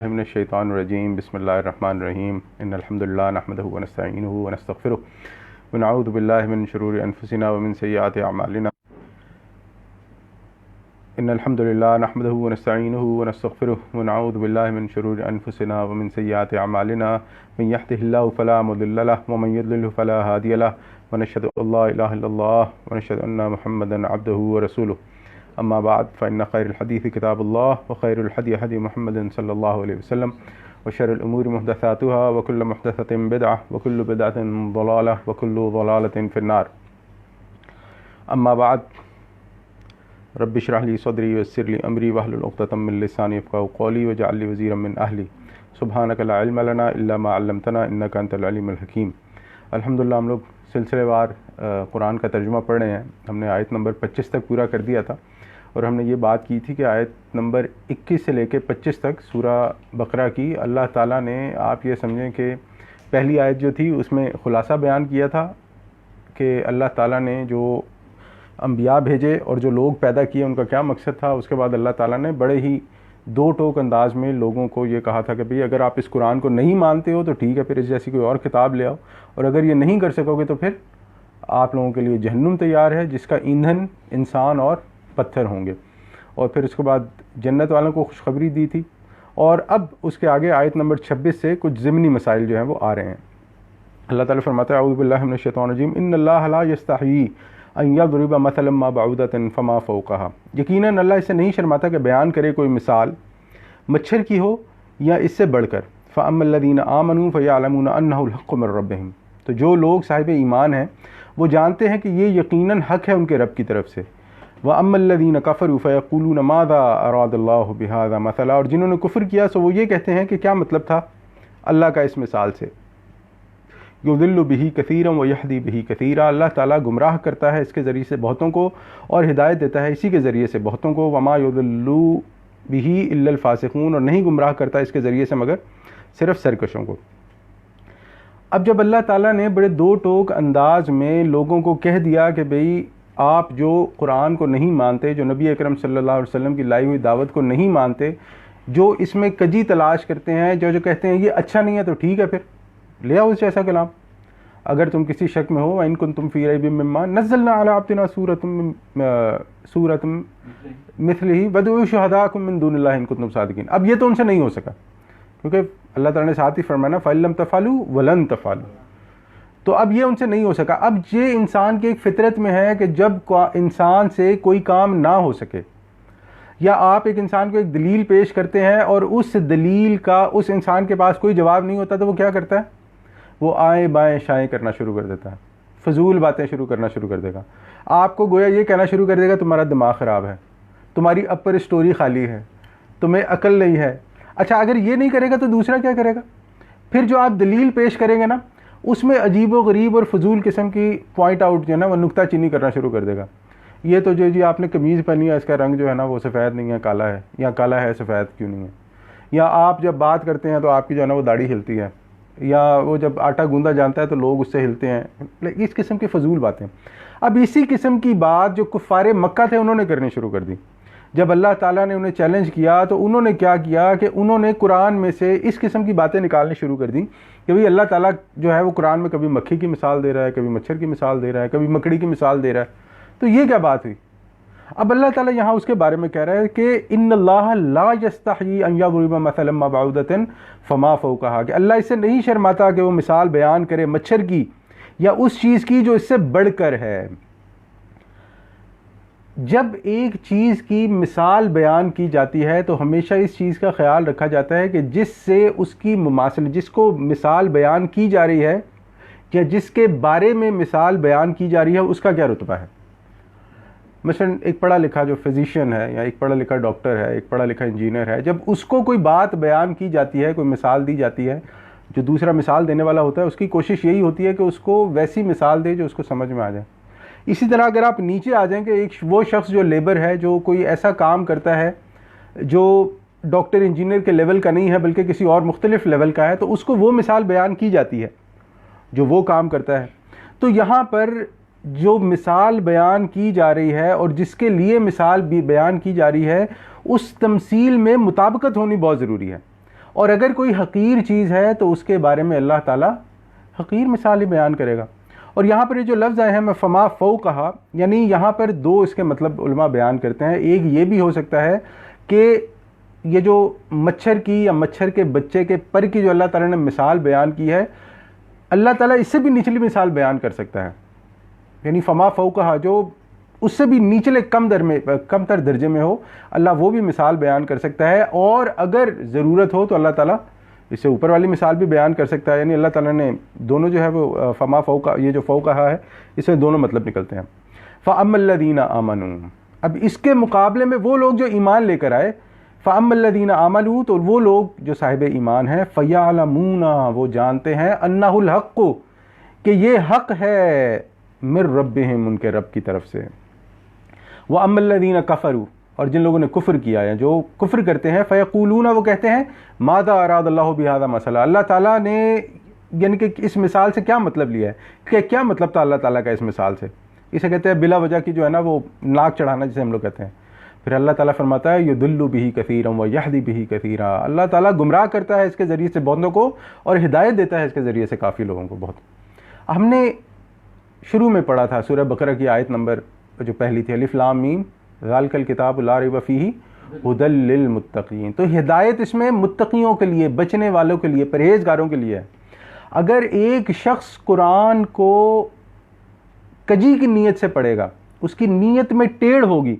मिनश्शैतानिर्रजीम बिस्मिल्लाहिर्रहमानिर्रहीम इन्नल हम्दुलिल्लाह नहमदुहु व नस्तईनुहु व नस्तगफिरुह व नऊज़ु बिल्लाहि मिन शुरूरि अनफुसिना व मिन सय्यिआति अमालिना इन्नल हम्दुलिल्लाह नहमदुहु व नस्तईनुहु व नस्तगफिरुह व नऊज़ु बिल्लाहि मिन शुरूरि अनफुसिना व मिन सय्यिआति अमालिना मन यहदिहिल्लाहु फला मुदिल्ल लहु व मन युद्लिलहु फला हादिय लहु व नशहदु अल्ला इलाहा इल्लल्लाह व नशहदु अन्ना मुहम्मदन अब्दुहु व रसूलुहु अम्मा बाद फ़इन्न खैरुल हदीस किताबुल्लाह व खैरुल हदी हदी मुहम्मदिन सल्लल्लाहु अलैहि वसल्लम व शर्रुल उमूरि मुहदसातुहा व कुल्लु मुहदसतिन बिदअह व कुल्लु बिदअतिन ज़लालह व कुल्लु ज़लालतिन फिन्नार। अम्मा बाद रब्बि इश्रह ली सदरी व यस्सिर ली अमरी वहलुल उक़दतम मिन लिसानी यफ़क़हू क़ौली वजअल ली वज़ीरम मिन अहली सुब्हानका ला इल्म लना इल्ला मा अल्लमतना इन्नका अंतल अलीमुल हकीम। अल्हम्दुलिल्लाह हम लोग सिलसिलेवार कुरान का तर्जुमा पढ़ रहे हैं। हमने आयत नंबर 25 तक पूरा कर दिया था और हमने ये बात की थी कि आयत नंबर 21 से लेकर 25 तक सूरा बकरा की अल्लाह ताला ने, आप ये समझें कि पहली आयत जो थी उसमें ख़ुलासा बयान किया था कि अल्लाह ताला ने जो अंबिया भेजे और जो लोग पैदा किए उनका क्या मकसद था। उसके बाद अल्लाह ताला ने बड़े ही दो टोक अंदाज में लोगों को ये कहा था कि भाई अगर आप इस कुरान को नहीं मानते हो तो ठीक है, फिर इस जैसी कोई और किताब ले आओ, और अगर ये नहीं कर सकोगे तो फिर आप लोगों के लिए जहन्नुम तैयार है जिसका ईंधन इंसान और पत्थर होंगे। और फिर उसके बाद जन्नत वालों को खुशखबरी दी थी। और अब उसके आगे आयत नंबर 26 से कुछ ज़िमनी मसाइल जो हैं वो आ रहे हैं। अल्लाह ताला फरमाता है अऊज़ु बिल्लाहि मिनश शैतानिर रजीम इन्नल्लाह ला यस्तही अन यज़रिब मसलन मा बऊदतन फमा फ़ौक़हा। यकीनन अल्लाह इससे नहीं शर्माता कि बयान करे कोई मिसाल मच्छर की हो या इससे बढ़कर। फ़अम्मल्लज़ीना आमनू फ़यअलमूना अन्नहुल हक़्क़ु मिर रब्बिहिम। तो जो लोग साहिब ईमान हैं वो जानते हैं कि ये यकीनन हक़ है उनके रब की तरफ से। व अम्मल्लज़ीना कफ़रू फ़यक़ूलूना माज़ा अरादल्लाहु बिहाज़ा मसला। और जिन्होंने कुफ्र किया सो वो ये कहते हैं कि क्या मतलब था अल्लाह का इस मिसाल से। युज़िल्लु बिही कसीरन व यहदी बिही कसीरा। अल्लाह ताला गुमराह करता है इसके ज़रिए से बहुतों को और हिदायत देता है इसी के ज़रिए से बहुतों को। वमा युज़िल्लु बिही इल्लल फ़ासिक़ून। और नहीं गुमराह करता इसके ज़रिए से मगर सिर्फ़ सरकशों को। अब जब अल्लाह ताला ने बड़े दो टोक अंदाज में लोगों को कह दिया कि भाई आप जो कुरान को नहीं मानते, जो नबी अकरम सल्लल्लाहु अलैहि वसल्लम की लाई हुई दावत को नहीं मानते, जो इसमें कजी तलाश करते हैं, जो कहते हैं ये अच्छा नहीं है तो ठीक है फिर ले आओ इस जैसा कलाम। अगर तुम किसी शक में हो इन कुंतुम फ़ी रैबिम मिम्मा नज़्ज़लना अला अब्दिना सूरतुम मिथलिही वदऊ शुहदाकुम मिन दूनिल्लाहि इन कुंतुम सादिकीन। अब ये तो उनसे नहीं हो सका क्योंकि अल्लाह ताला ने साथ ही फरमाना फ़इल्लम तफ़अलू वलन तफ़अलू। तो अब ये उनसे नहीं हो सका। अब ये इंसान की एक फितरत में है कि जब इंसान से कोई काम ना हो सके या आप एक इंसान को एक दलील पेश करते हैं और उस दलील का उस इंसान के पास कोई जवाब नहीं होता तो वो क्या करता है, वो आए बाएं शाएं करना शुरू कर देता है, फजूल बातें शुरू करना शुरू कर देगा। आपको गोया ये कहना शुरू कर देगा तुम्हारा दिमाग ख़राब है, तुम्हारी अपर स्टोरी खाली है, तुम्हें अकल नहीं है। अच्छा, अगर ये नहीं करेगा तो दूसरा क्या करेगा? फिर जो आप दलील पेश करेंगे ना उसमें अजीब व गरीब और फजूल किस्म की पॉइंट आउट जो है ना वो नुक्ताचीनी करना शुरू कर देगा। ये तो जो जी आपने कमीज़ पहनी है इसका रंग जो है ना वो सफ़ेद नहीं है काला है, या काला है सफ़ेद क्यों नहीं है, या आप जब बात करते हैं तो आपकी जो है ना वो दाढ़ी हिलती है, या वो जब आटा गूंदा जानता है तो लोग उससे हिलते हैं। इस किस्म की फजूल बातें। अब इसी किस्म की बात जो कुफ़ारे मक्का थे उन्होंने करनी शुरू कर दी। जब अल्लाह ताला ने उन्हें चैलेंज किया तो उन्होंने क्या किया कि उन्होंने कुरान में से इस किस्म की बातें निकालनी शुरू कर दी कि भाई अल्लाह ताला जो है वो कुरान में कभी मक्खी की मिसाल दे रहा है, कभी मच्छर की मिसाल दे रहा है, कभी मकड़ी की मिसाल दे रहा है। तो ये क्या बात हुई? अब अल्लाह ताला यहाँ उसके बारे में कह रहा है कि इन्नल्लाह ला यस्तही अन यज़रिब मसलन मा बऊदतन फमा फ़ौक़हा, कि अल्लाह इससे नहीं शर्माता कि वो मिसाल बयान करे मच्छर की या उस चीज़ की जो इससे बढ़कर है। जब एक चीज़ की मिसाल बयान की जाती है तो हमेशा इस चीज़ का ख्याल रखा जाता है कि जिससे उसकी मुमासिल, जिसको मिसाल बयान की जा रही है या जिसके बारे में मिसाल बयान की जा रही है उसका क्या रुतबा है। मसलन एक पढ़ा लिखा जो फिजिशियन है या एक पढ़ा लिखा डॉक्टर है, एक पढ़ा लिखा इंजीनियर है, जब उसको कोई बात बयान की जाती है, कोई मिसाल दी जाती है, जो दूसरा मिसाल देने वाला होता है उसकी कोशिश यही होती है कि उसको वैसी मिसाल दे जो उसको समझ में आ जाए। इसी तरह अगर आप नीचे आ जाएंगे, एक वो शख्स जो लेबर है, जो कोई ऐसा काम करता है जो डॉक्टर इंजीनियर के लेवल का नहीं है बल्कि किसी और मुख्तलिफ लेवल का है, तो उसको वो मिसाल बयान की जाती है जो वो काम करता है। तो यहाँ पर जो मिसाल बयान की जा रही है और जिसके लिए मिसाल भी बयान की जा रही है उस तमसील में मुताबिकत होनी बहुत ज़रूरी है। और अगर कोई हकीर चीज़ है तो उसके बारे में अल्लाह ताला हकीर मिसाल ही बयान करेगा। और यहाँ पर ये जो लफ्ज़ आए हैं मैं फमा फ़ौ कहा, यानी यहाँ पर दो इसके मतलब उलमा बयान करते हैं। एक ये भी हो सकता है कि ये जो मच्छर की या मच्छर के बच्चे के पर की जो अल्लाह ताला ने मिसाल बयान की है, अल्लाह ताला इससे भी निचली मिसाल बयान कर सकता है। यानी फमा फ़ौ कहा जो उससे भी निचले कम तर दर्जे में हो, अल्लाह वो भी मिसाल बयान कर सकता है। और अगर ज़रूरत हो तो अल्लाह ताला इससे ऊपर वाली मिसाल भी बयान कर सकता है। यानी अल्लाह ताला ने दोनों जो है वो फमा फ़ौ का, ये जो फ़ौ कहा है इसमें दोनों मतलब निकलते हैं। फ़अम्मल्लज़ीना आमनू, अब इसके मुकाबले में वो लोग जो ईमान लेकर आए, फ़अम्मल्लज़ीना आमनू, तो वो लोग जो साहिब ईमान हैं, फ़यअलमूना, वो जानते हैं, अन्नहुल हक़्क़ु, कि ये हक़ है, मिर रब्बिहिम, उनके रब की तरफ से। व अम्मल्लज़ीना कफ़रू, और जिन लोगों ने कुफ्र किया है, जो कुफ्र करते हैं, फ़यक़ूलूना, वो कहते हैं, माज़ा अरादल्लाहु बिहाज़ा मसला, अल्लाह ताला ने यानी कि इस मिसाल से क्या मतलब लिया है, कि क्या मतलब था अल्लाह ताला का इस मिसाल से। इसे कहते हैं बिला वजह की जो है ना वो नाक चढ़ाना, जिसे हम लोग कहते हैं। फिर अल्लाह ताला फरमाता है युदिल्लु बिही कसीरन व यहदी बिही कसीरा, अल्लाह ताला गुमराह करता है इसके ज़रिए से बहुतों को और हिदायत देता है इसके ज़रिए से काफ़ी लोगों को बहुत। हमने शुरू में पढ़ा था सूरह बकरा की आयत नंबर जो पहली थी, अलिफ लाम मीम ज़ालिकल किताबु ला रैब फ़ीही हुदल लिल मुत्तक़ीन, तो हिदायत इसमें मुत्तक़ियों के लिए, बचने वालों के लिए, परहेज़गारों के लिए है। अगर एक शख्स कुरान को कजी की नीयत से पढ़ेगा, उसकी नीयत में टेढ़ होगी,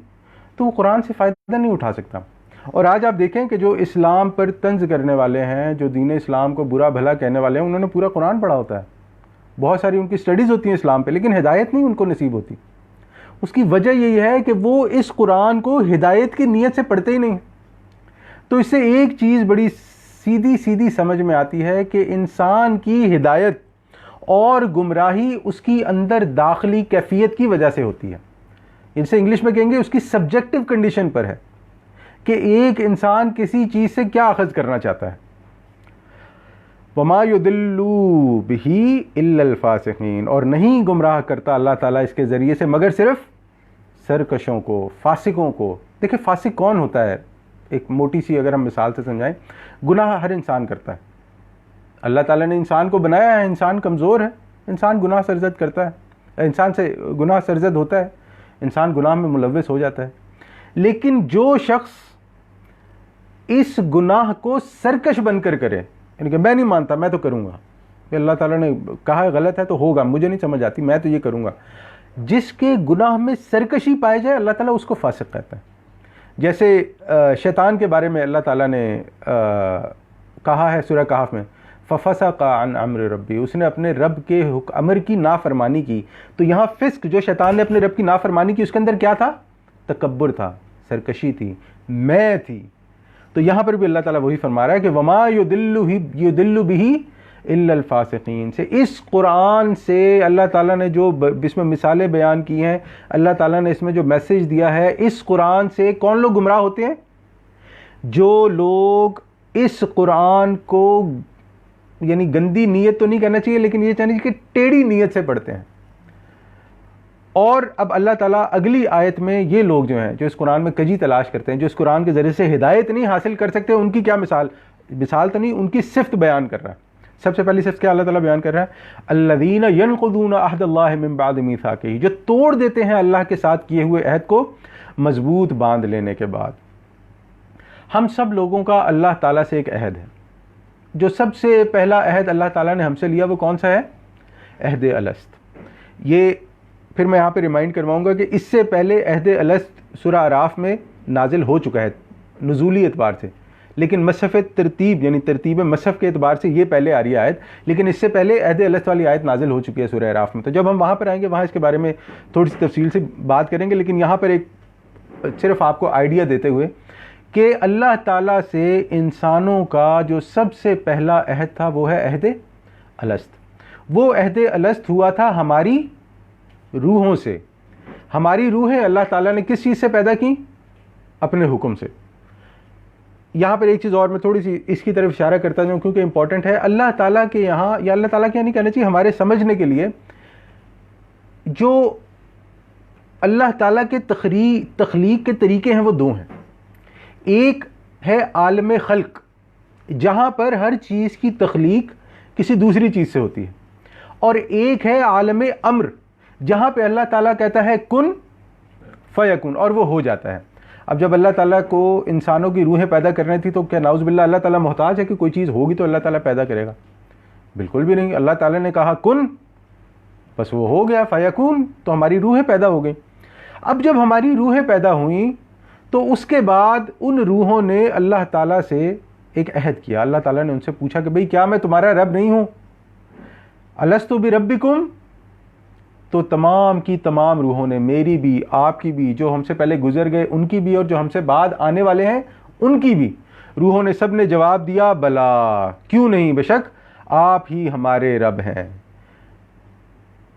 तो वो कुरान से फ़ायदा नहीं उठा सकता। और आज आप देखें कि जो इस्लाम पर तंज करने वाले हैं, जो दीन इस्लाम को बुरा भला कहने वाले हैं, उन्होंने पूरा कुरान पढ़ा होता है, बहुत सारी उनकी स्टडीज़ होती हैं इस्लाम पे, लेकिन हिदायत नहीं उनको नसीब होती। उसकी वजह यही है कि वो इस कुरान को हिदायत की नीयत से पढ़ते ही नहीं। तो इससे एक चीज़ बड़ी सीधी सीधी समझ में आती है कि इंसान की हिदायत और गुमराही उसकी अंदर दाखिली कैफियत की वजह से होती है। इनसे इंग्लिश में कहेंगे उसकी सब्जेक्टिव कंडीशन पर है कि एक इंसान किसी चीज़ से क्या अखज़ करना चाहता है। वमा युदिल्लु बिही इल्लल फासिकीन, और नहीं गुमराह करता अल्लाह ताला इसके ज़रिए से मगर सिर्फ सरकशों को, फासिकों को। देखिए फासिक कौन होता है, एक मोटी सी अगर हम मिसाल से समझाएं, गुनाह हर इंसान करता है। अल्लाह ताला ने इंसान को बनाया है, इंसान कमज़ोर है, इंसान गुनाह सरजद करता है, इंसान से गुनाह सरजद होता है, इंसान गुनाह में मुलव्वस हो जाता है। लेकिन जो शख्स इस गुनाह को सरकश बनकर करे, यानी कि मैं नहीं मानता, मैं तो करूँगा, अल्लाह ताला ने कहा है गलत है तो होगा, मुझे नहीं समझ आती, मैं तो ये करूँगा, जिसके गुनाह में सरकशी पाई जाए अल्लाह ताला उसको फासिक कहता है। जैसे शैतान के बारे में अल्लाह ताला ने कहा है सूरह कहफ में, फ़फ़सक़ा अन अम्र रब्बी, उसने अपने रब के अमर की नाफरमानी की। तो यहाँ फ़िस्क, जो शैतान ने अपने रब की नाफरमानी की, उसके अंदर क्या था? तकब्बुर था, सरकशी थी, मैं थी। तो यहाँ पर भी अल्लाह ताला वही फरमा रहा है कि वमा युदिल्लु बिही इल्लल फासिकीन, से इस कुरान से अल्लाह ताला ने जो इसमें मिसालें बयान की हैं, अल्लाह ताला ने इसमें जो मैसेज दिया है, इस कुरान से कौन लोग गुमराह होते हैं? जो लोग इस कुरान को, यानी गंदी नीयत तो नहीं कहना चाहिए, लेकिन ये कहना चाहिए कि टेढ़ी नीयत से पढ़ते हैं। और अब अल्लाह ताला अगली आयत में ये लोग जो हैं, जो इस कुरान में कजी तलाश करते हैं, जो इस कुरान के ज़रिए से हिदायत नहीं हासिल कर सकते, उनकी क्या मिसाल तो नहीं, उनकी सिफ्त बयान कर रहा है। सबसे पहली सिफ्त क्या अल्लाह ताला बयान कर रहा है? अल्लज़ीना यनक़ुज़ूना अहदल्लाहि मिन बअद मीसाक़िही, जो तोड़ देते हैं अल्लाह के साथ किए हुए अहद को मजबूत बांध लेने के बाद। हम सब लोगों का अल्लाह ताला से एक अहद है। जो सबसे पहला अहद अल्लाह ताला ने हमसे लिया वो कौन सा है? अहद अलस्त। ये फिर मैं यहाँ पे रिमाइंड करवाऊँगा कि इससे पहले अहद अलस्त सूरह आराफ में नाजिल हो चुका है नुज़ूली एतबार से, लेकिन मसफ़ तरतीब यानी तरतीब मसफ़ के एतबार से ये पहले आ रही आयत, लेकिन इससे पहले अहद अलस्त वाली आयत नाजिल हो चुकी है सूरह आराफ में। तो जब हम वहाँ पर आएंगे वहाँ इसके बारे में थोड़ी सी तफसील से बात करेंगे, लेकिन यहाँ पर एक सिर्फ आपको आइडिया देते हुए कि अल्लाह ताला से इंसानों का जो सबसे पहला अहद था वो है अहद अलस्त। वो अहद अलस्त हुआ था हमारी रूहों से। हमारी रूहें अल्लाह ताला ने किस चीज़ से पैदा की? अपने हुक्म से। यहाँ पर एक चीज़ और मैं थोड़ी सी इसकी तरफ इशारा करता जाऊँ क्योंकि इंपॉर्टेंट है। अल्लाह ताला के यहाँ, या अल्लाह ताला के यहाँ नहीं कहना चाहिए, हमारे समझने के लिए, जो अल्लाह ताला के तख्लीक के तरीके हैं वो दो हैं। एक है आलम खल्क, जहाँ पर हर चीज़ की तख्लीक किसी दूसरी चीज़ से होती है, और एक है आलम अम्र जहाँ पे अल्लाह ताला कहता है कुन फयकुन और वो हो जाता है। अब जब अल्लाह ताला को इंसानों की रूहें पैदा करनी थी तो क्या नाउज़ बिल्लाह अल्लाह ताला मोहताज है कि कोई चीज़ होगी तो अल्लाह ताला पैदा करेगा? बिल्कुल भी नहीं। अल्लाह ताला ने कहा कुन, बस वो हो गया, फयकुन, तो हमारी रूहें पैदा हो गई। अब जब हमारी रूहें पैदा हुई तो उसके बाद उन रूहों ने अल्लाह ताला से एक अहद किया। अल्लाह ताला ने उनसे पूछा कि भाई क्या मैं तुम्हारा रब नहीं हूँ? अलस्तु बि रब्बिकुम? तो तमाम की तमाम रूहों ने, मेरी भी, आपकी भी, जो हमसे पहले गुजर गए उनकी भी और जो हमसे बाद आने वाले हैं उनकी भी, रूहों ने सब ने जवाब दिया बला, क्यों नहीं, बेशक आप ही हमारे रब हैं।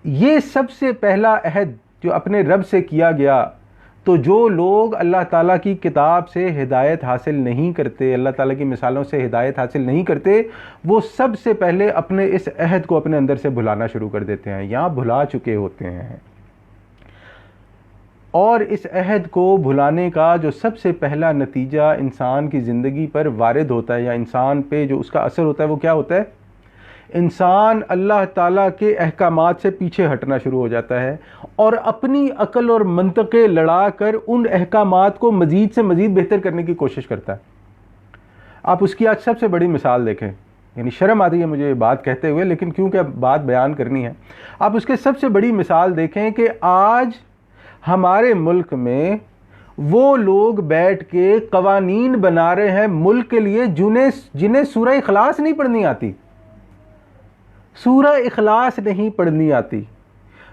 ये सबसे पहला अहद जो अपने रब से किया गया। तो जो लोग अल्लाह ताला की किताब से हिदायत हासिल नहीं करते, अल्लाह ताला की मिसालों से हिदायत हासिल नहीं करते, वो सबसे पहले अपने इस अहद को अपने अंदर से भुलाना शुरू कर देते हैं या भुला चुके होते हैं। और इस अहद को भुलाने का जो सबसे पहला नतीजा इंसान की ज़िंदगी पर वारिद होता है या इंसान पे जो उसका असर होता है वो क्या होता है? इंसान अल्लाह ताला के अहकामात से पीछे हटना शुरू हो जाता है और अपनी अकल और मंतक़े लड़ा कर उन अहकामात को मज़ीद से मज़ीद बेहतर करने की कोशिश करता है। आप उसकी आज सबसे बड़ी मिसाल देखें, यानी शर्म आती है मुझे ये बात कहते हुए, लेकिन क्योंकि अब बात बयान करनी है। आप उसके सबसे बड़ी मिसाल देखें कि आज हमारे मुल्क में वो लोग बैठ के कवानीन बना रहे हैं मुल्क के लिए जिन्हें सूरह इखलास नहीं पढ़नी आती, सूरह इखलास नहीं पढ़नी आती।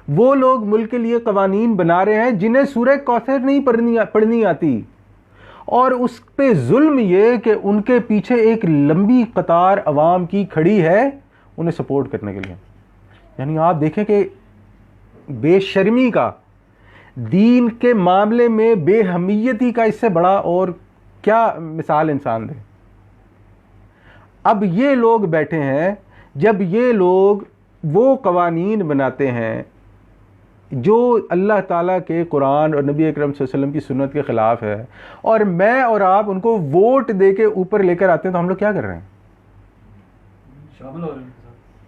वो लोग मुल्क के लिए कवानीन बना रहे हैं जिन्हें सूरह कौसर नहीं पढ़नी आती, और उस पे जुल्म ये कि उनके पीछे एक लंबी कतार अवाम की खड़ी है उन्हें सपोर्ट करने के लिए। यानी आप देखें कि बेशर्मी का, दीन के मामले में बेहमियती का इससे बड़ा और क्या मिसाल इंसान दे। अब ये लोग बैठे हैं, जब ये लोग वो कवानीन बनाते हैं जो अल्लाह ताला के कुरान और नबी अकरम सल्लल्लाहु अलैहि वसल्लम की सुन्नत के ख़िलाफ़ है, और मैं और आप उनको वोट दे के ऊपर लेकर आते हैं, तो हम लोग क्या कर रहे हैं? शामिल हो रहे हैं।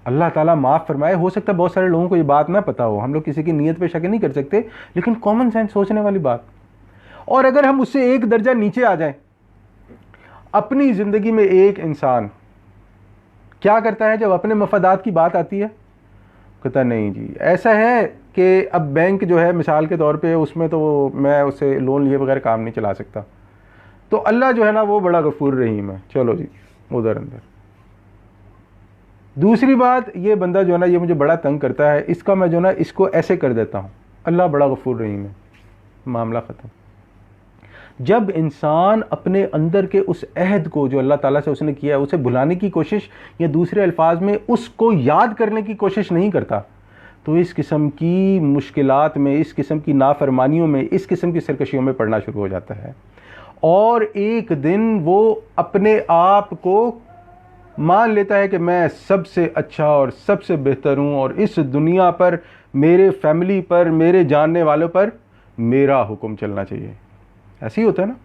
अल्लाह ताला माफ़ फरमाए, हो सकता है बहुत सारे लोगों को ये बात ना पता हो, हम लोग किसी की नीयत पे शक नहीं कर सकते, लेकिन कॉमन सेंस सोचने वाली बात। और अगर हम उससे एक दर्जा नीचे आ जाएं, अपनी ज़िंदगी में एक इंसान क्या करता है जब अपने मफादात की बात आती है? कहता नहीं जी ऐसा है कि अब बैंक जो है मिसाल के तौर पे, उसमें तो मैं उससे लोन लिए बगैर काम नहीं चला सकता, तो अल्लाह जो है ना वो बड़ा गफूर रहीम है, चलो जी उधर अंदर। दूसरी बात, ये बंदा जो है ना ये मुझे बड़ा तंग करता है, इसका मैं जो है ना इसको ऐसे कर देता हूँ, अल्लाह बड़ा गफूर रहीम है, मामला ख़त्म। जब इंसान अपने अंदर के उस अहद को जो अल्लाह ताला से उसने किया है उसे भुलाने की कोशिश, या दूसरे अल्फाज में उसको याद करने की कोशिश नहीं करता, तो इस किस्म की मुश्किलात में, इस किस्म की नाफरमानियों में, इस किस्म की सरकशियों में पड़ना शुरू हो जाता है। और एक दिन वो अपने आप को मान लेता है कि मैं सबसे अच्छा और सबसे बेहतर हूँ, और इस दुनिया पर, मेरे फैमिली पर, मेरे जानने वालों पर मेरा हुक्म चलना चाहिए। ऐसे ही होता है ना,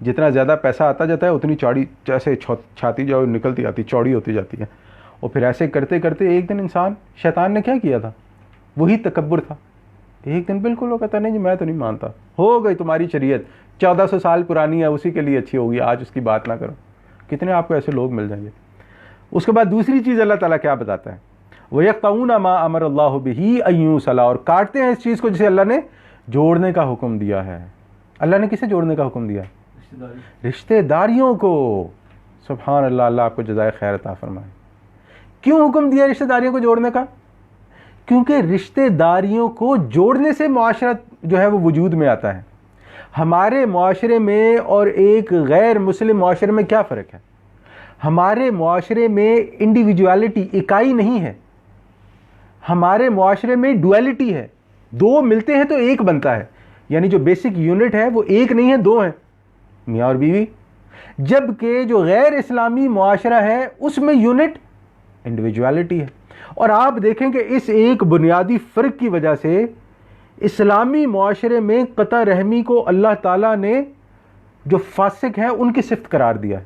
जितना ज़्यादा पैसा आता जाता है उतनी चौड़ी, जैसे छाती जो निकलती आती चौड़ी होती जाती है। और फिर ऐसे करते करते एक दिन इंसान, शैतान ने क्या किया था? वही तकब्बुर था। एक दिन बिल्कुल वो कहता नहीं जी मैं तो नहीं मानता, हो गई तुम्हारी शरीयत 1400 साल पुरानी है, उसी के लिए अच्छी होगी, आज उसकी बात ना करो। कितने आपको ऐसे लोग मिल जाएंगे। उसके बाद दूसरी चीज़ अल्लाह ताला क्या बताता है? वयक़तऊना मा अमर अल्लाहु बिही अन युसला, और काटते हैं इस चीज़ को जिसे अल्लाह ने जोड़ने का हुक्म दिया है। अल्लाह ने किसे जोड़ने का हुक्म दिया? रिश्तेदारियों को। सुभान अल्लाह, अल्लाह आपको जज़ाए खैर अता फरमाए। क्यों हुक्म दिया रिश्तेदारियों को जोड़ने का? क्योंकि रिश्तेदारियों को जोड़ने से मुआशरत जो है वो वजूद में आता है। हमारे मुआशरे में और एक गैर मुस्लिम मुआशरे में क्या फ़र्क है? हमारे मुआशरे में इंडिविजुअलिटी, इकाई नहीं है, हमारे मुआशरे में डुअलिटी है। दो मिलते हैं तो एक बनता है, यानी जो बेसिक यूनिट है वो एक नहीं है, दो हैं, मियाँ और बीवी। जबकि जो गैर इस्लामी मुआशरा है उसमें यूनिट इंडिविजुअलिटी है। और आप देखें कि इस एक बुनियादी फ़र्क की वजह से इस्लामी मुआशरे में क़ता रहमी को अल्लाह ताला ने जो फासिक हैं उनकी सिफ़त करार दिया है,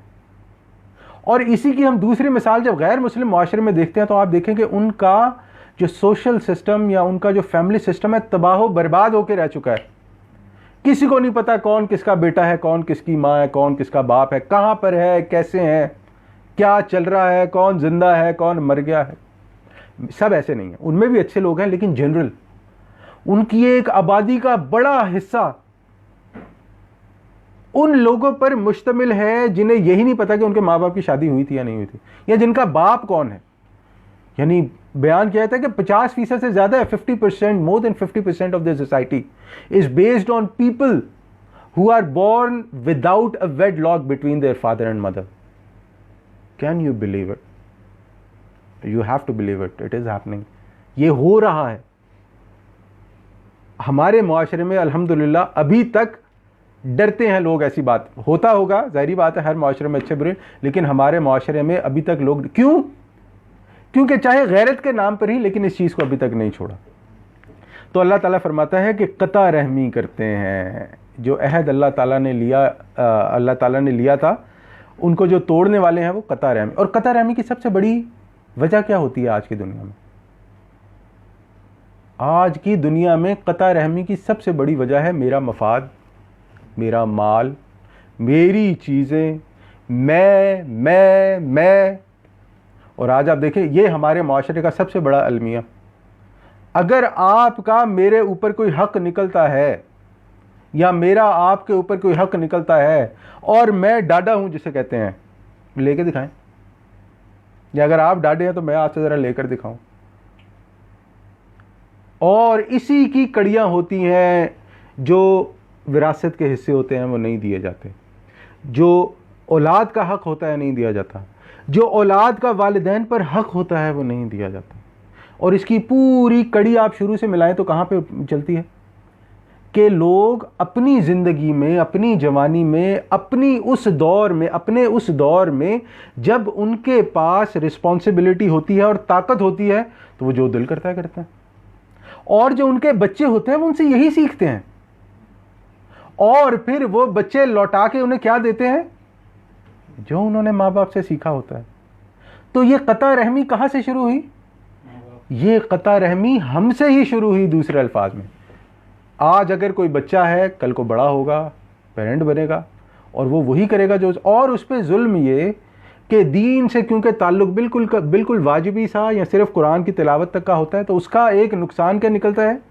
और इसी की हम दूसरी मिसाल जब गैर मुस्लिम माशरे में देखते हैं तो आप देखें कि उनका जो सोशल सिस्टम या उनका जो फैमिली सिस्टम है तबाह बर्बाद होकर रह चुका है। किसी को नहीं पता कौन किसका बेटा है, कौन किसकी माँ है, कौन किसका बाप है, कहाँ पर है, कैसे हैं, क्या चल रहा है, कौन जिंदा है, कौन मर गया है। सब ऐसे नहीं है, उनमें भी अच्छे लोग हैं, लेकिन जनरल उनकी एक आबादी का बड़ा हिस्सा उन लोगों पर मुश्तमिल है जिन्हें यही नहीं पता कि उनके माँ बाप की शादी हुई थी या नहीं हुई थी, या जिनका बाप कौन है। यानी बयान किया था कि 50% से ज्यादा है, 50%, more than 50% of the society is based on people who are born without a wedlock between their father and mother. Can you believe it? You have to believe it, it is happening. ये हो रहा है हमारे मुआशरे में अल्हम्दुलिल्लाह। अभी तक डरते हैं लोग, ऐसी बात होता होगा, जाहिर बात है, हर मुआशरे में अच्छे बुरे, लेकिन हमारे मुआशरे में अभी तक लोग क्यों? क्योंकि चाहे गैरत के नाम पर ही, लेकिन इस चीज़ को अभी तक नहीं छोड़ा। तो अल्लाह ताला फरमाता है कि कता रहमी करते हैं। जो अहद अल्लाह ताला ने लिया था, उनको जो तोड़ने वाले हैं वो कता रहमी। और कता रहमी की सबसे बड़ी वजह क्या होती है आज की दुनिया में? आज की दुनिया में कता रहमी की सबसे बड़ी वजह है मेरा मफाद, मेरा माल, मेरी चीज़ें, मैं। और आज आप देखें, ये हमारे माशरे का सबसे बड़ा अलमिया। अगर आपका मेरे ऊपर कोई हक निकलता है या मेरा आपके ऊपर कोई हक निकलता है और मैं डाडा हूं, जिसे कहते हैं, लेके दिखाएं। या अगर आप डाडे हैं तो मैं आपसे ज़रा लेकर दिखाऊं। और इसी की कड़ियां होती हैं, जो विरासत के हिस्से होते हैं वो नहीं दिए जाते, जो औलाद का हक होता है नहीं दिया जाता, जो औलाद का वालिदैन पर हक होता है वो नहीं दिया जाता। और इसकी पूरी कड़ी आप शुरू से मिलाएं तो कहाँ पे चलती है कि लोग अपनी ज़िंदगी में, अपनी जवानी में, अपने उस दौर में जब उनके पास रिस्पॉन्सिबिलिटी होती है और ताकत होती है तो वो जो दिल करता है करते हैं। और जो उनके बच्चे होते हैं वो उनसे यही सीखते हैं, और फिर वो बच्चे लौटा के उन्हें क्या देते हैं? जो उन्होंने माँ बाप से सीखा होता है। तो ये कता रहमी कहाँ से शुरू हुई? ये कता रहमी हमसे ही शुरू हुई। दूसरे अल्फाज में, आज अगर कोई बच्चा है, कल को बड़ा होगा, पेरेंट बनेगा, और वो वही करेगा जो, और उस पर जुल्म ये कि दीन से क्योंकि ताल्लुक बिल्कुल वाजिबी सा या सिर्फ कुरान की तिलावत तक का होता है, तो उसका एक नुकसान क्या निकलता है?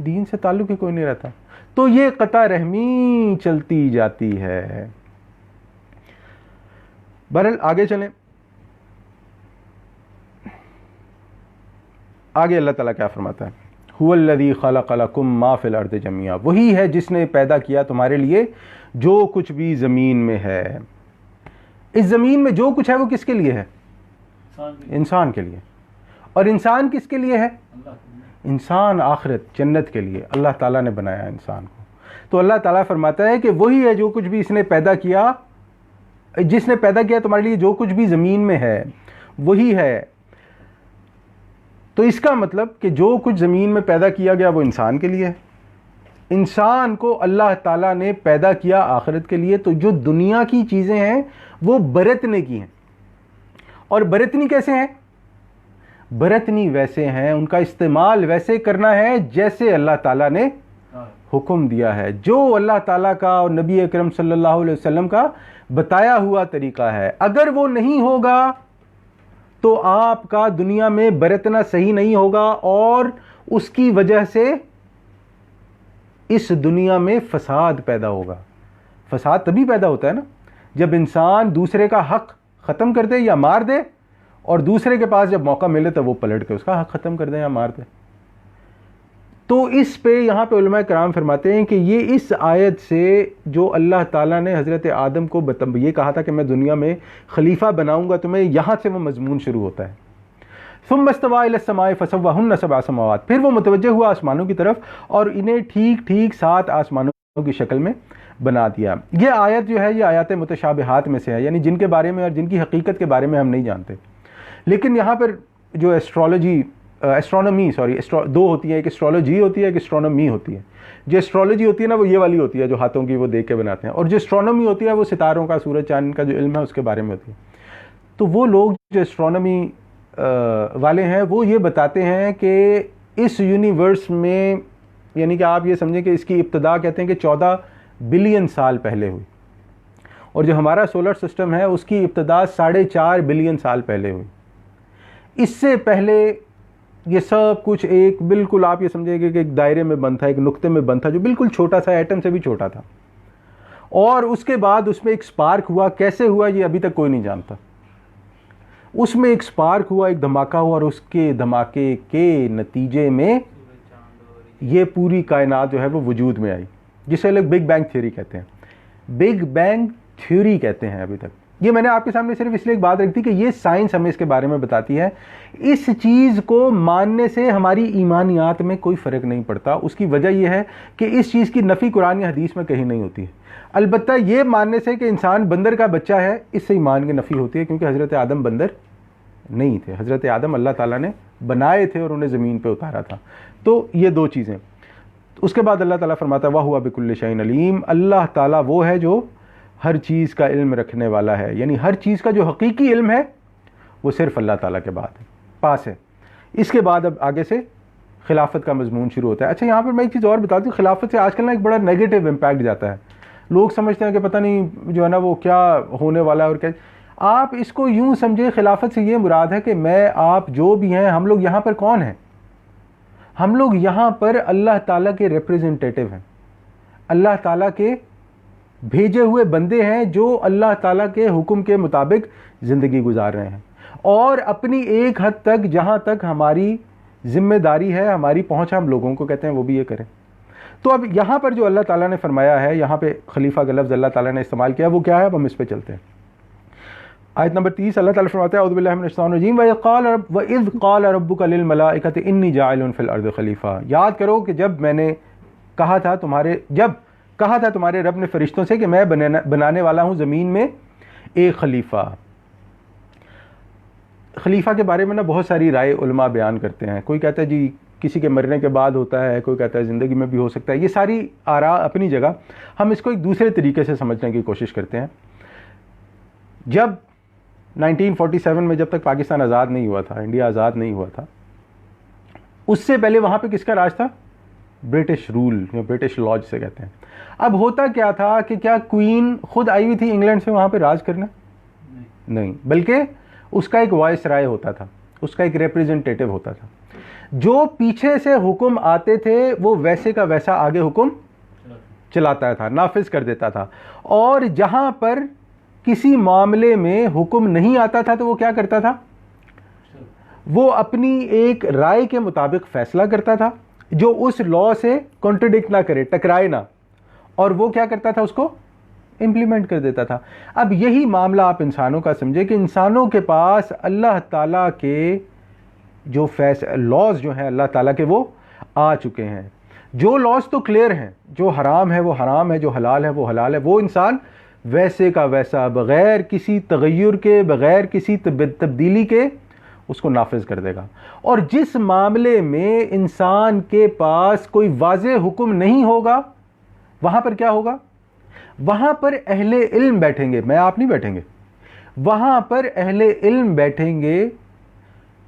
दीन से ताल्लुक ही कोई नहीं रहता। तो ये कता रहमी चलती जाती है। बहरहाल आगे चलें। आगे अल्लाह ताला क्या फरमाता है? हुवल्लज़ी खलक़ लकुम मा फ़िल अर्दि जमीआ। वही है जिसने पैदा किया तुम्हारे लिए जो कुछ भी ज़मीन में है। इस ज़मीन में जो कुछ है वो किसके लिए है? इंसान के लिए। और इंसान किसके लिए है? इंसान आखिरत जन्नत के लिए अल्लाह ताला ने बनाया इंसान को। तो अल्लाह ताला फरमाता है कि वही है जो कुछ भी इसने पैदा किया, जिसने पैदा किया तुम्हारे लिए जो कुछ भी ज़मीन में है वही है। तो इसका मतलब कि जो कुछ ज़मीन में पैदा किया गया वो इंसान के लिए है। इंसान को अल्लाह ताला ने पैदा किया आखिरत के लिए। तो जो दुनिया की चीज़ें हैं वो बरतने की हैं। और बरतनी कैसे हैं? बरतनी वैसे हैं, उनका इस्तेमाल वैसे करना है जैसे अल्लाह ताला ने हुक्म दिया है, जो अल्लाह ताला का और नबी अकरम सल्लल्लाहु अलैहि वसल्लम का बताया हुआ तरीका है। अगर वो नहीं होगा तो आपका दुनिया में बरतना सही नहीं होगा, और उसकी वजह से इस दुनिया में फसाद पैदा होगा। फसाद तभी पैदा होता है ना जब इंसान दूसरे का हक ख़त्म कर दे या मार दे, और दूसरे के पास जब मौका मिले तो वो पलट के उसका हक ख़त्म कर दे या मार दे। तो इस पे यहाँ पे उलमा कराम फरमाते हैं कि ये इस आयत से जो अल्लाह ताला ने हज़रत आदम को ये कहा था कि मैं दुनिया में खलीफा बनाऊंगा तुम्हें, यहाँ से वो मजमून शुरू होता है। सुम्मा इस्तवा इला समाए फसव्वाहुन्ना सबअ समावात। फिर वो मुतवज्जह हुआ आसमानों की तरफ और इन्हें ठीक ठीक 7 आसमानों की शक्ल में बना दिया। ये आयत जो है ये आयत मुतशाबिहात में से है, यानी जिनके बारे में और जिनकी हकीकत के बारे में हम नहीं जानते। लेकिन यहाँ पर जो एस्ट्रोनॉमी दो होती है, एक एस्ट्रोलॉजी होती है, एक एस्ट्रोनॉमी होती है। जो एस्ट्रोलॉजी होती है ना वो ये वाली होती है जो हाथों की वो देख के बनाते हैं, और जो एस्ट्रोनॉमी होती है वो सितारों का, सूरज चांद का जो इल्म है उसके बारे में होती है। तो वो लोग जो एस्ट्रोनॉमी वाले हैं वो ये बताते हैं कि इस यूनिवर्स में, यानी कि आप ये समझें कि इसकी इब्तदा कहते हैं कि 14 बिलियन साल पहले हुई, और जो हमारा सोलर सिस्टम है उसकी इब्तदा 4.5 बिलियन साल पहले हुई। इससे पहले ये सब कुछ एक बिल्कुल आप ये समझेंगे कि एक दायरे में बंद था, एक नुक्ते में बंद था जो बिल्कुल छोटा सा, एटम से भी छोटा था, और उसके बाद उसमें एक स्पार्क हुआ। कैसे हुआ ये अभी तक कोई नहीं जानता। उसमें एक स्पार्क हुआ, एक धमाका हुआ, और उसके धमाके के नतीजे में ये पूरी कायनात जो है वो वजूद में आई, जिसे लोग बिग बैंग थ्योरी कहते हैं। बिग बैंग थ्योरी कहते हैं अभी तक। ये मैंने आपके सामने सिर्फ इसलिए एक बात रख दी कि ये साइंस हमें इसके बारे में बताती है। इस चीज़ को मानने से हमारी ईमानियात में कोई फ़र्क नहीं पड़ता। उसकी वजह यह है कि इस चीज़ की नफ़ी कुरान या हदीस में कहीं नहीं होती है। अलबत्ता ये मानने से कि इंसान बंदर का बच्चा है, इससे ईमान की नफ़ी होती है, क्योंकि हज़रत आदम बंदर नहीं थे। हज़रत आदम अल्लाह ताला ने बनाए थे और उन्हें ज़मीन पर उतारा था। तो ये दो चीज़ें। उसके बाद अल्लाह ताला फरमाता है वाह हुआ बिकुल्लि शैइन अलीम। अल्लाह ताला वो है जो हर चीज़ का इल्म रखने वाला है, यानी हर चीज़ का जो हकीकी इल्म है वो सिर्फ अल्लाह ताला के पास है। इसके बाद अब आगे से खिलाफत का मजमून शुरू होता है। अच्छा, यहाँ पर मैं एक चीज़ और बता दूँ, खिलाफत से आजकल ना एक बड़ा नेगेटिव इम्पैक्ट जाता है। लोग समझते हैं कि पता नहीं जो है ना वो क्या होने वाला है और क्या। आप इसको यूँ समझे, खिलाफत से ये मुराद है कि मैं आप जो भी हैं, हम लोग यहाँ पर कौन हैं? हम लोग यहाँ पर अल्लाह ताला के रिप्रेजेंटेटिव हैं, अल्लाह ताला के भेजे हुए बंदे हैं जो अल्लाह ताला के हुक्म के मुताबिक ज़िंदगी गुजार रहे हैं, और अपनी एक हद तक जहाँ तक हमारी जिम्मेदारी है, हमारी पहुँच हम लोगों को कहते हैं वो भी ये करें। तो अब यहाँ पर जो अल्लाह ताला ने फरमाया है, यहाँ पे खलीफा का लफ्ज़ अल्लाह ताला ने इस्तेमाल किया, वो क्या है? अब हम इस पर चलते हैं। आयत नंबर 30 अल्लाह ताला फरमाता है औज़ु बिल्लाहि मिनश शैतानिर रजीम व इज़ क़ाल रब्बुका लिल मलाइकति इन्नी जाइलुन फिल अर्दि खलीफा। याद करो कि जब कहा था तुम्हारे रब ने फरिश्तों से कि मैं बनाने वाला हूँ ज़मीन में एक खलीफा। खलीफा के बारे में ना बहुत सारी राय उलमा बयान करते हैं। कोई कहता है जी किसी के मरने के बाद होता है, कोई कहता है ज़िंदगी में भी हो सकता है। ये सारी आरा अपनी जगह। हम इसको एक दूसरे तरीके से समझने की कोशिश करते हैं। जब 1947 में, जब तक पाकिस्तान आज़ाद नहीं हुआ था, इंडिया आज़ाद नहीं हुआ था, उससे पहले वहाँ पे किसका राज था? ब्रिटिश रूल या ब्रिटिश लॉज से कहते हैं। अब होता क्या था कि क्या क्वीन खुद आई हुई थी इंग्लैंड से वहाँ पे राज करना? नहीं, बल्कि उसका एक वॉइस राय होता था, उसका एक रिप्रेजेंटेटिव होता था। जो पीछे से हुक्म आते थे वो वैसे का वैसा आगे हुक्म चलाता था, नाफिज कर देता था। और जहाँ पर किसी मामले में हुक्म नहीं आता था तो वो क्या करता था? वो अपनी एक राय के मुताबिक फैसला करता था जो उस लॉ से कॉन्ट्रडिक्ट ना करे, टकराए ना, और वो क्या करता था? उसको इम्प्लीमेंट कर देता था। अब यही मामला आप इंसानों का समझे कि इंसानों के पास अल्लाह ताला के जो लॉज जो हैं अल्लाह ताला के वो आ चुके हैं। जो लॉज तो क्लियर हैं, जो हराम है वो हराम है, जो हलाल है वो हलाल है। वो इंसान वैसे का वैसा बग़ैर किसी तगय्युर के, बग़ैर किसी तब्दीली के उसको नाफिज कर देगा। और जिस मामले में इंसान के पास कोई वाज़ेह हुक्म नहीं होगा, वहाँ पर क्या होगा? वहाँ पर अहले इल्म बैठेंगे, मैं आप नहीं बैठेंगे। वहाँ पर अहले इल्म बैठेंगे,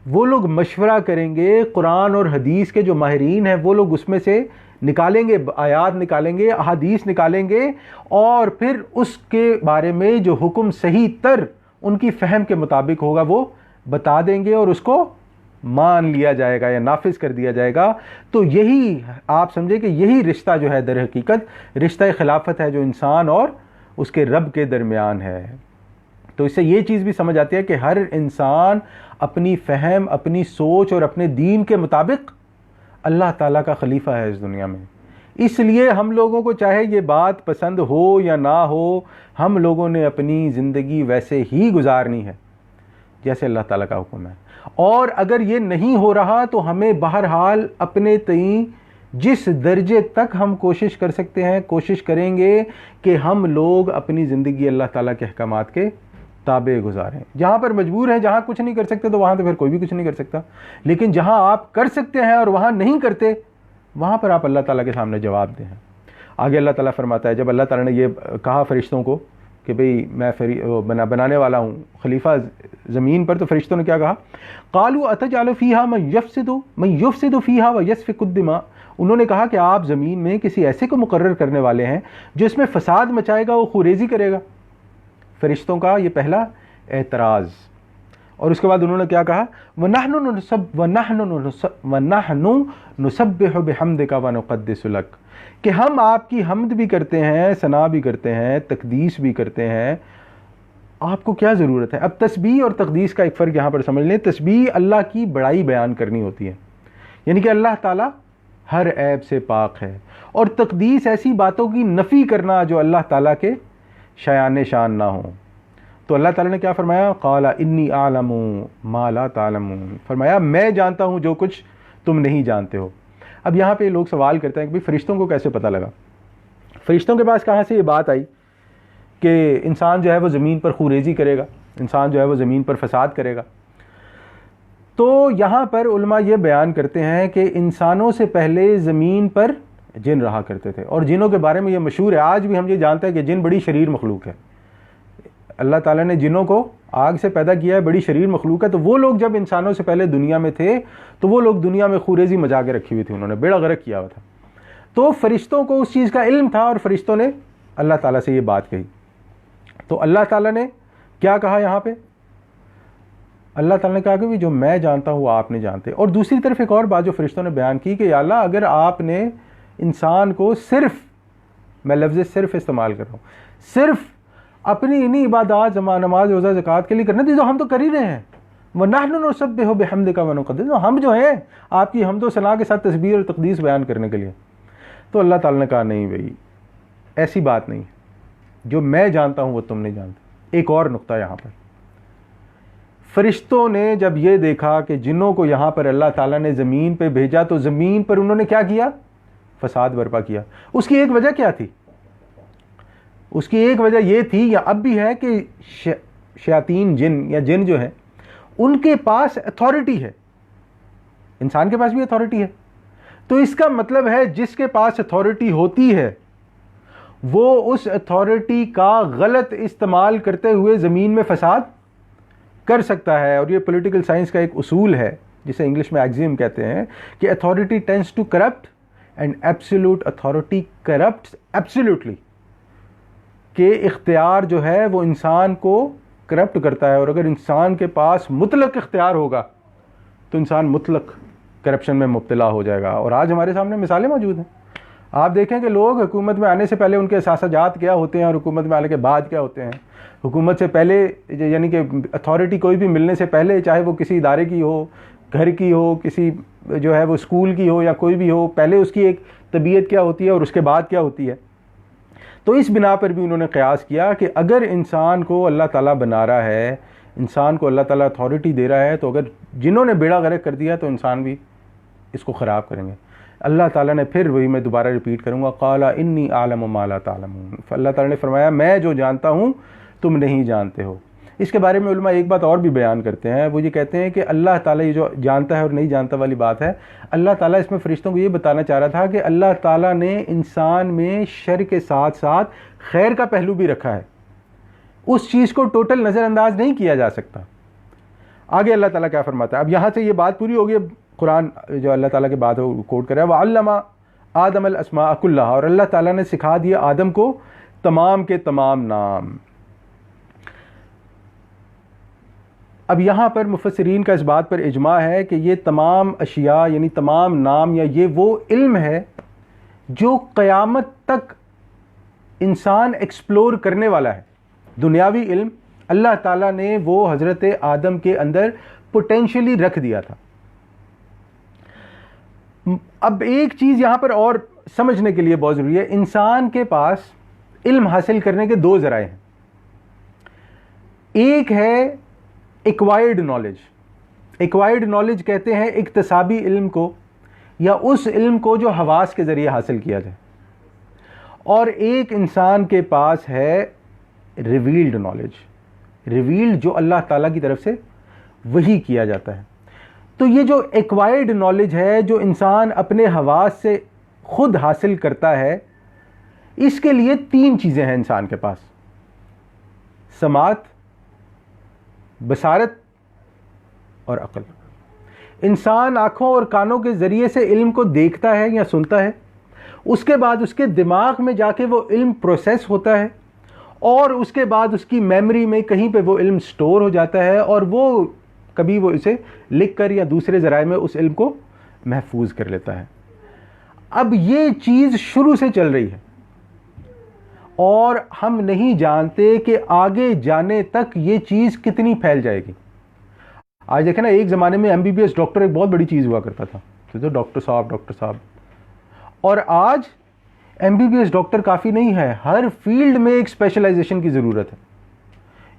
वो लोग मशवरा करेंगे। कुरान और हदीस के जो माहिरीन हैं वो लोग उसमें से निकालेंगे, आयात निकालेंगे, अहादीस निकालेंगे, और फिर उसके बारे में जो हुक्म सही तर उनकी फ़हम के मुताबिक होगा वो बता देंगे, और उसको मान लिया जाएगा या नाफिज कर दिया जाएगा। तो यही आप समझे कि यही रिश्ता जो है दर हकीकत रिश्ता खिलाफत है जो इंसान और उसके रब के दरमियान है। तो इससे ये चीज़ भी समझ आती है कि हर इंसान अपनी फ़हम, अपनी सोच और अपने दीन के मुताबिक अल्लाह ताला का खलीफा है इस दुनिया में। इसलिए हम लोगों को चाहे ये बात पसंद हो या ना हो, हम लोगों ने अपनी ज़िंदगी वैसे ही गुजारनी है जैसे अल्लाह ताला का हुक्म है। और अगर ये नहीं हो रहा तो हमें बहरहाल अपने तई जिस दर्जे तक हम कोशिश कर सकते हैं कोशिश करेंगे कि हम लोग अपनी ज़िंदगी अल्लाह ताला के अहकामात के ताबे गुजारें। जहाँ पर मजबूर हैं, जहाँ कुछ नहीं कर सकते तो वहाँ तो फिर कोई भी कुछ नहीं कर सकता। लेकिन जहाँ आप कर सकते हैं और वहाँ नहीं करते, वहाँ पर आप अल्लाह ताला के सामने जवाब दें। आगे अल्लाह ताला फरमाता है, जब अल्लाह ताला ने ये कहा फरिश्तों को कि भाई मैं बनाने वाला हूँ खलीफा ज़मीन पर, तो फरिश्तों ने क्या कहा, क़ालू अतजअलु फ़ीहा मन युफ़सिदु फ़ीहा व यस्फ़िकु दिमा। उन्होंने कहा कि आप ज़मीन में किसी ऐसे को मुकर्रर करने वाले हैं जो इसमें फ़साद मचाएगा, वो खुरेज़ी करेगा। फरिश्तों का ये पहला एतराज़। और उसके बाद उन्होंने क्या कहा, वनहनु नुसब्बिहु बिहम्दिका व नुक़द्दिसु लक, कि हम आपकी हमद भी करते हैं, सना भी करते हैं, तक़दीस भी करते हैं, आपको क्या ज़रूरत है। अब तस्बीह और तक़दीस का एक फ़र्क यहाँ पर समझ लें। तस्बीह अल्लाह की बड़ाई बयान करनी होती है, यानी कि अल्लाह ताला हर ऐब से पाक है, और तक़दीस ऐसी बातों की नफ़ी करना जो अल्लाह ताला के शायान शान ना हो। तो अल्लाह ताला ने क्या फरमाया, क़ाला इन्नी आलमु मा ला तालमून, फरमाया मैं जानता हूँ जो कुछ तुम नहीं जानते हो। अब यहाँ पे लोग सवाल करते हैं कि भाई फरिश्तों को कैसे पता लगा, फरिश्तों के पास कहाँ से ये बात आई कि इंसान जो है वो ज़मीन पर खुरेज़ी करेगा, इंसान जो है वो ज़मीन पर फसाद करेगा। तो यहाँ पर उलमा ये बयान करते हैं कि इंसानों से पहले ज़मीन पर जिन रहा करते थे, और जिनों के बारे में ये मशहूर है, आज भी हम ये जानते हैं कि जिन बड़ी शरीर मखलूक है। अल्लाह ताला ने जिनों को आग से पैदा किया है, बड़ी शरीर मखलूक है। तो वो लोग जब इंसानों से पहले दुनिया में थे तो वो लोग दुनिया में खुरेज़ी मचा के रखी हुई थी, उन्होंने बेड़ा गर्क किया हुआ था। तो फरिश्तों को उस चीज़ का इल्म था और फरिश्तों ने अल्लाह ताला से ये बात कही। तो अल्लाह ताला ने क्या कहा यहाँ पे, अल्लाह ताला ने कहा कि जो मैं जानता हूँ आप नहीं जानते। और दूसरी तरफ एक और बात जो फरिश्तों ने बयान की कि या अल्लाह, अगर आपने इंसान को सिर्फ, मैं लफ्ज़ सिर्फ इस्तेमाल कर रहा हूँ, सिर्फ अपनी इन्हीं इबादत, नमाज, रोज़ा, ज़कात के लिए करना थी, तो हम तो कर ही रहे हैं। वनहनु नुसब्बिहु बिहम्दिका व नुक़द्दिसु, हम जो हैं आपकी हम्द व सना के साथ तस्बीह और तक़दीस बयान करने के लिए। तो अल्लाह ताला ने कहा नहीं भाई, ऐसी बात नहीं, जो मैं जानता हूँ वो तुम नहीं जानते। एक और नुक्ता यहाँ पर, फरिश्तों ने जब ये देखा कि जिन्नों को यहाँ पर अल्लाह ताला ने ज़मीन पे भेजा, तो ज़मीन पर उन्होंने क्या किया, फसाद बर्पा किया। उसकी एक वजह क्या थी, उसकी एक वजह ये थी, या अब भी है, कि शयातीन जिन या जिन जो है उनके पास अथॉरिटी है, इंसान के पास भी अथॉरिटी है। तो इसका मतलब है जिसके पास अथॉरिटी होती है वो उस अथॉरिटी का गलत इस्तेमाल करते हुए ज़मीन में फसाद कर सकता है। और ये पॉलिटिकल साइंस का एक उसूल है जिसे इंग्लिश में एक्सियम कहते हैं कि authority tends to corrupt and absolute authority corrupts absolutely, कि इख्तियार जो है वो इंसान को करप्ट करता है, और अगर इंसान के पास मुतलक इख्तियार होगा तो इंसान मुतलक करप्शन में मुब्तला हो जाएगा। और आज हमारे सामने मिसालें मौजूद हैं। आप देखें कि लोग हुकूमत में आने से पहले उनके एहसासात क्या होते हैं और हुकूमत में आने के बाद क्या होते हैं। हुकूमत से पहले, यानी कि अथॉरिटी कोई भी मिलने से पहले, चाहे वो किसी इदारे की हो, घर की हो, किसी जो है वो स्कूल की हो या कोई भी हो, पहले उसकी एक तबीयत क्या होती है और उसके बाद क्या होती है। तो इस बिना पर भी उन्होंने क़यास किया कि अगर इंसान को अल्लाह ताला बना रहा है, इंसान को अल्लाह ताला अथॉरिटी दे रहा है, तो अगर जिन्होंने बेड़ा गर्क कर दिया तो इंसान भी इसको ख़राब करेंगे। अल्लाह ताला ने फिर वही, मैं दोबारा रिपीट करूँगा, क़ाला इन्नी आलमु मा ला तालमून, अल्लाह ताला ने फरमाया मैं जो जानता हूँ तुम नहीं जानते हो। इसके बारे में उलमा एक बात और भी बयान करते हैं, वो ये कहते हैं कि अल्लाह ताला ये जो जानता है और नहीं जानता वाली बात है, अल्लाह ताला इसमें फ़रिश्तों को ये बताना चाह रहा था कि अल्लाह ताला ने इंसान में शर के साथ साथ खैर का पहलू भी रखा है, उस चीज़ को टोटल नज़रअंदाज नहीं किया जा सकता। आगे अल्लाह ताला क्या फरमाता है, अब यहाँ से ये बात पूरी हो गई। कुरान जो अल्लाह ताला के बाद कोट कर रहा है, वअल्लमा आदमल अस्मा कुल्लहा, और अल्लाह ताला ने सिखा दिया आदम को तमाम के तमाम नाम। अब यहाँ पर मुफस्सिरीन का इस बात पर इजमा है कि ये तमाम अशिया यानी तमाम नाम या ये वो इल्म है जो क़यामत तक इंसान एक्सप्लोर करने वाला है। दुनियावी इल्म अल्लाह ताला ने वो हज़रत आदम के अंदर पोटेंशियली रख दिया था। अब एक चीज़ यहाँ पर और समझने के लिए बहुत ज़रूरी है, इंसान के पास इल्म हासिल करने के दो ज़राए हैं। एक है एक्वायर्ड नॉलेज, एक्वायर्ड नॉलेज कहते हैं इक्तसाबी इल्म को या उस इल्म को जो हवास के ज़रिए हासिल किया जाए, और एक इंसान के पास है रिवील्ड नॉलेज, रिवील्ड जो अल्लाह ताला की तरफ से वही किया जाता है। तो ये जो एक्वायर्ड नॉलेज है जो इंसान अपने हवास से खुद हासिल करता है, इसके लिए तीन चीज़ें हैं इंसान के पास। समात, बसारत और अक्ल। इंसान आँखों और कानों के ज़रिए से इल्म को देखता है या सुनता है, उसके बाद उसके दिमाग में जाके वो इल्म प्रोसेस होता है और उसके बाद उसकी मेमोरी में कहीं पे वो इल्म स्टोर हो जाता है और वो कभी वो इसे लिख कर या दूसरे ज़राए में उस इल्म को महफूज कर लेता है। अब ये चीज़ शुरू से चल रही है और हम नहीं जानते कि आगे जाने तक ये चीज़ कितनी फैल जाएगी। आज देखें ना, एक ज़माने में MBBS डॉक्टर एक बहुत बड़ी चीज़ हुआ करता था, तो डॉक्टर साहब, और आज MBBS डॉक्टर काफ़ी नहीं है, हर फील्ड में एक स्पेशलाइजेशन की ज़रूरत है।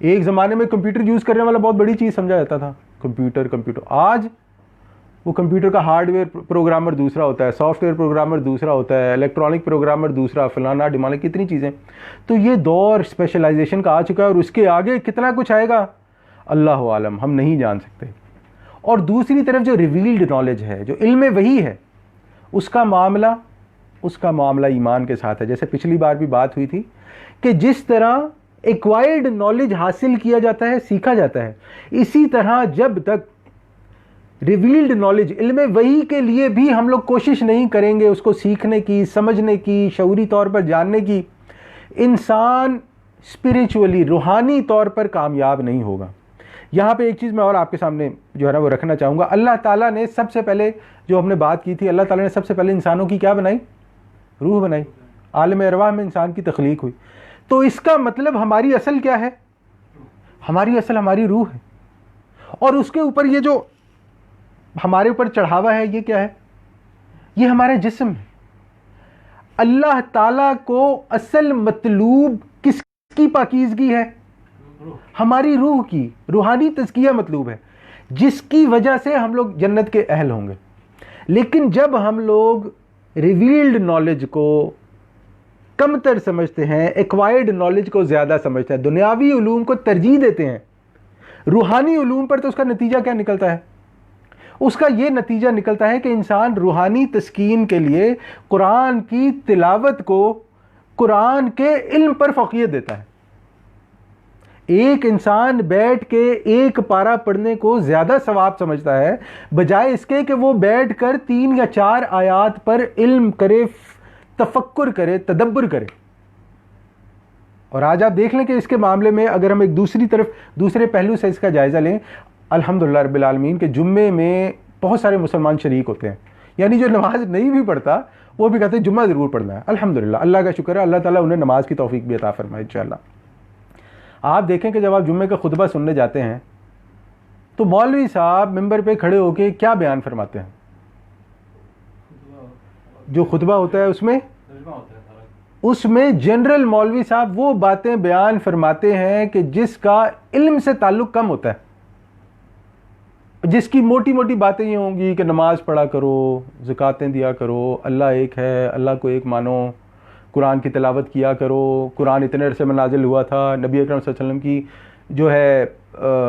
एक ज़माने में कंप्यूटर यूज़ करने वाला बहुत बड़ी चीज़ समझा जाता था, कंप्यूटर। आज वो कंप्यूटर का हार्डवेयर प्रोग्रामर दूसरा होता है, सॉफ्टवेयर प्रोग्रामर दूसरा होता है, इलेक्ट्रॉनिक प्रोग्रामर दूसरा, फलाना डिमाना, कितनी चीज़ें। तो ये दौर स्पेशलाइजेशन का आ चुका है और उसके आगे कितना कुछ आएगा अल्लाह आलम, हम नहीं जान सकते। और दूसरी तरफ जो रिवील्ड नॉलेज है, जो इल्म वही है, उसका मामला ईमान के साथ है। जैसे पिछली बार भी बात हुई थी कि जिस तरह एक्वायर्ड नॉलेज हासिल किया जाता है, सीखा जाता है, इसी तरह जब तक रिवील्ड नॉलेज इल्म वही के लिए भी हम लोग कोशिश नहीं करेंगे उसको सीखने की, समझने की, शऊरी तौर पर जानने की, इंसान स्पिरिचुअली, रूहानी तौर पर कामयाब नहीं होगा। यहाँ पे एक चीज़ मैं और आपके सामने जो है ना वो रखना चाहूँगा। अल्लाह ताला ने सबसे पहले, जो हमने बात की थी, अल्लाह ताला ने सबसे पहले इंसानों की क्या बनाई? रूह बनाई। आलम अरवाह में इंसान की तख्लीक हुई। तो इसका मतलब हमारी असल क्या है? हमारी असल हमारी रूह है। और उसके ऊपर ये जो हमारे ऊपर चढ़ावा है, ये क्या है? ये हमारा जिस्म है। अल्लाह ताला को असल मतलूब किसकी पाकीज़गी है? हमारी रूह की, रूहानी तज़किया मतलूब है, जिसकी वजह से हम लोग जन्नत के अहल होंगे। लेकिन जब हम लोग रिवील्ड नॉलेज को कमतर समझते हैं, एक्वायर्ड नॉलेज को ज़्यादा समझते हैं, दुनियावी उलूम को तरजीह देते हैं रूहानी उलूम पर, तो उसका नतीजा क्या निकलता है? उसका ये नतीजा निकलता है कि इंसान रूहानी तस्कीन के लिए कुरान की तिलावत को, कुरान के इल्म पर फ़ौक़ियत देता है। एक इंसान बैठ के एक पारा पढ़ने को ज़्यादा सवाब समझता है, बजाय इसके कि वो बैठ कर 3 या 4 आयात पर इल्म करे, तफक्कुर करे, तदब्बर करे। और आज आप देख लें कि इसके मामले में अगर हम एक दूसरे पहलू से इसका जायज़ा लें, अल्हम्दुलिल्लाह रब्बिल आलमीन के जुम्मे में बहुत सारे मुसलमान शरीक होते हैं। यानी जो नमाज नहीं भी पढ़ता वो भी कहते हैं जुम्मा ज़रूर पढ़ना है। अल्हम्दुलिल्लाह, अल्लाह का शुक्र है, अल्लाह ताला उन्हें नमाज की तौफीक भी अता फरमाए इंशाअल्लाह। आप देखें कि जब आप जुम्मे का खुतबा सुनने जाते हैं तो मौलवी साहब मिंबर पे खड़े होकर क्या बयान फरमाते हैं? जो खुतबा होता है उसमें जनरल मौलवी साहब वो बातें बयान फरमाते हैं कि जिसका इल्म से ताल्लुक़ कम होता है, जिसकी मोटी मोटी बातें ये होंगी कि नमाज पढ़ा करो, ज़कातें दिया करो, अल्लाह एक है, अल्लाह को एक मानो, कुरान की तिलावत किया करो, कुरान इतने अरसे में नाजिल हुआ था, नबी अकरम सल्लल्लाहु अलैहि वसल्लम की जो है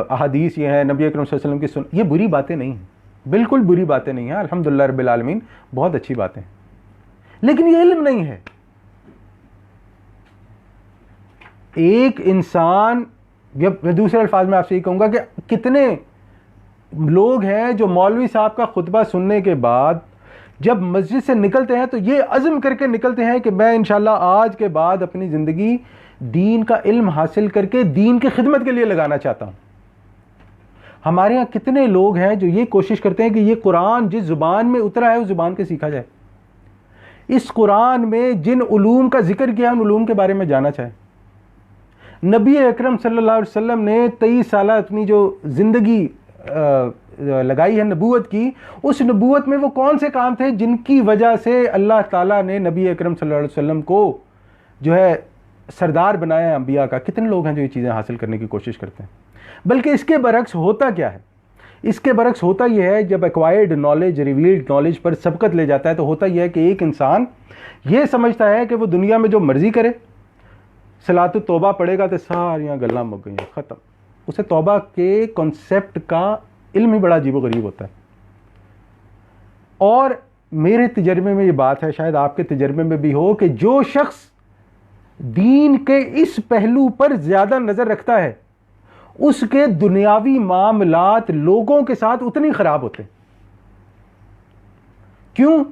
अहादीस ये है, नबी अकरम सल्लल्लाहु अलैहि वसल्लम की ये बुरी बातें नहीं हैं, बिल्कुल बुरी बातें नहीं हैं, अल्हम्दुलिल्लाह रब्बिल आलमीन, बहुत अच्छी बातें हैं। लेकिन ये इल्म नहीं है। एक इंसान, जब मैं दूसरे अल्फाज में आपसे ये कहूँगा कि कितने लोग हैं जो मौलवी साहब का खुतबा सुनने के बाद जब मस्जिद से निकलते हैं तो ये अज़्म करके निकलते हैं कि मैं इंशाल्लाह आज के बाद अपनी ज़िंदगी दीन का इल्म हासिल करके दीन की खिदमत के लिए लगाना चाहता हूँ। हमारे यहाँ कितने लोग हैं जो ये कोशिश करते हैं कि ये कुरान जिस ज़ुबान में उतरा है उस ज़ुबान के सीखा जाए, इस कुरान में जिन उलूम का जिक्र किया उन उलूम के बारे में जाना चाहे। नबी अकरम सल्लल्लाहु अलैहि वसल्लम ने 23 साल अपनी जो ज़िंदगी लगाई है नबूवत की, उस नबूवत में वो कौन से काम थे जिनकी वजह से अल्लाह ताला ने नबी अकरम सल्लल्लाहु अलैहि वसल्लम को जो है सरदार बनाया है अंबिया का? कितने लोग हैं जो ये चीज़ें हासिल करने की कोशिश करते हैं? बल्कि इसके बरक्स होता क्या है? इसके बरक्स होता यह है, जब एक्वायर्ड नॉलेज, रिवील्ड नॉलेज पर सबकत ले जाता है तो होता यह है कि एक इंसान ये समझता है कि वो दुनिया में जो मर्जी करे, सलातु तौबा पढ़ेगा तो सारियाँ गल्लां मुक गई, ख़त्म। उसे तौबा के कॉन्सेप्ट का इल्म ही बड़ा अजीब-ओ-गरीब होता है। और मेरे तजर्बे में ये बात है, शायद आपके तजर्बे में भी हो, कि जो शख्स दीन के इस पहलू पर ज्यादा नजर रखता है, उसके दुनियावी मामलात लोगों के साथ उतनी खराब होते हैं। क्यों?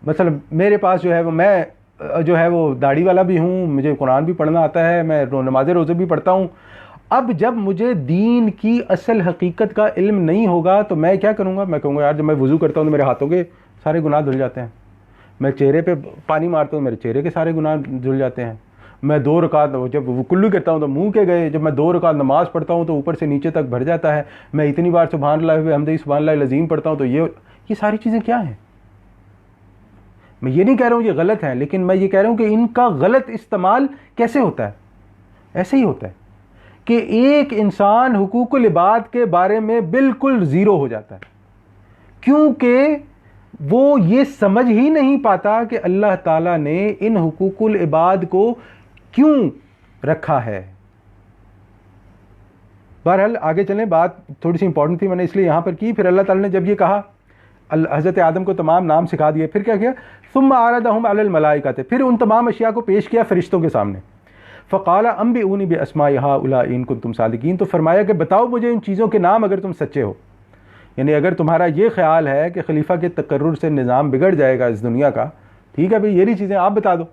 मतलब मेरे पास जो है वो, मैं जो है वो दाढ़ी वाला भी हूं, मुझे कुरान भी पढ़ना आता है, मैं नमाज रोज़े भी पढ़ता हूं। अब जब मुझे दीन की असल हकीकत का इल्म नहीं होगा तो मैं क्या करूंगा? मैं कहूँगा यार जब मैं वुज़ू करता हूँ तो मेरे हाथों के सारे गुनाह धुल जाते हैं, मैं चेहरे पे पानी मारता हूँ मेरे चेहरे के सारे गुनाह धुल जाते हैं, मैं 2 रकात जब कुल्लू करता हूँ तो मुंह के गए, जब मैं 2 रकात नमाज पढ़ता हूँ तो ऊपर से नीचे तक भर जाता है, मैं इतनी बार सुभान अल्लाह हमदी सुभान अल्लाह लज़ीम पढ़ता हूँ तो ये सारी चीज़ें क्या हैं? मैं ये नहीं कह रहा हूँ ये गलत है, लेकिन मैं ये कह रहा हूँ कि इनका गलत इस्तेमाल कैसे होता है? ऐसे ही होता है कि एक इंसान हुकूकुल इबाद के बारे में बिल्कुल ज़ीरो हो जाता है, क्योंकि वो ये समझ ही नहीं पाता कि अल्लाह ताला ने इन हुकूकुल इबाद को क्यों रखा है। बहरहाल आगे चलें, बात थोड़ी सी इंपॉर्टेंट थी, मैंने इसलिए यहां पर की। फिर अल्लाह ताला ने जब ये कहा, हज़रत आदम को तमाम नाम सिखा दिए, फिर क्या किया? सुम्मा आरदहुम अलल मलाइका, फिर उन तमाम अशिया को पेश किया फरिश्तों के सामने। फ़क़ाला अंबिऊनी बिअस्माइ हाउलाइ इन कुंतुम सादिकीन, तो फरमाया कि बताओ मुझे इन चीज़ों के नाम अगर तुम सच्चे हो। यानी अगर तुम्हारा ये ख्याल है कि खलीफा के तकर्रुर से निज़ाम बिगड़ जाएगा इस दुनिया का, ठीक है भाई, ये चीज़ें आप बता दो।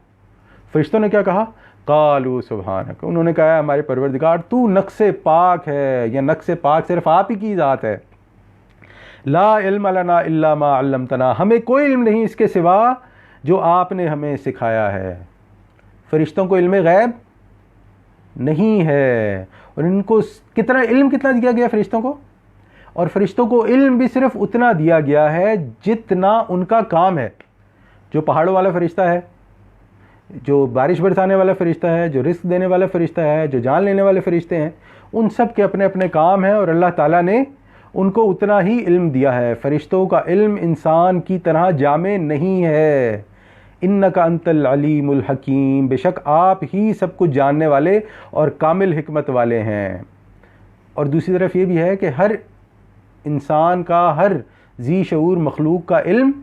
फरिश्तों ने क्या कहा? कालू सुब्हानक, उन्होंने कहा हमारे परवरदिगार तू नक्शे पाक है, या नक्शे पाक सिर्फ आप ही की ज़ात है। ला इल्म लना इल्ला मा अल्लमतना, हमें कोई इल्म नहीं इसके सिवा जो आपने हमें सिखाया है। फरिश्तों को इल्म गैब नहीं है, और इनको कितना दिया गया फरिश्तों को? और फरिश्तों को इल्म भी सिर्फ उतना दिया गया है जितना उनका काम है। जो पहाड़ों वाला फरिश्ता है, जो बारिश बरसाने वाला फरिश्ता है, जो रिस्क देने वाला फरिश्ता है, जो जान लेने वाले फरिश्ते हैं, उन सब के अपने अपने काम हैं और अल्लाह ताला ने उनको उतना ही इल्म दिया है। फरिश्तों का इल्म इंसान की तरह जामे नहीं है। इन्नका अंतल अलीमुल हकीम, बेशक आप ही सब कुछ जानने वाले और कामिल हिकमत वाले हैं। और दूसरी तरफ ये भी है कि हर इंसान का, हर जी शऊर मखलूक का इल्म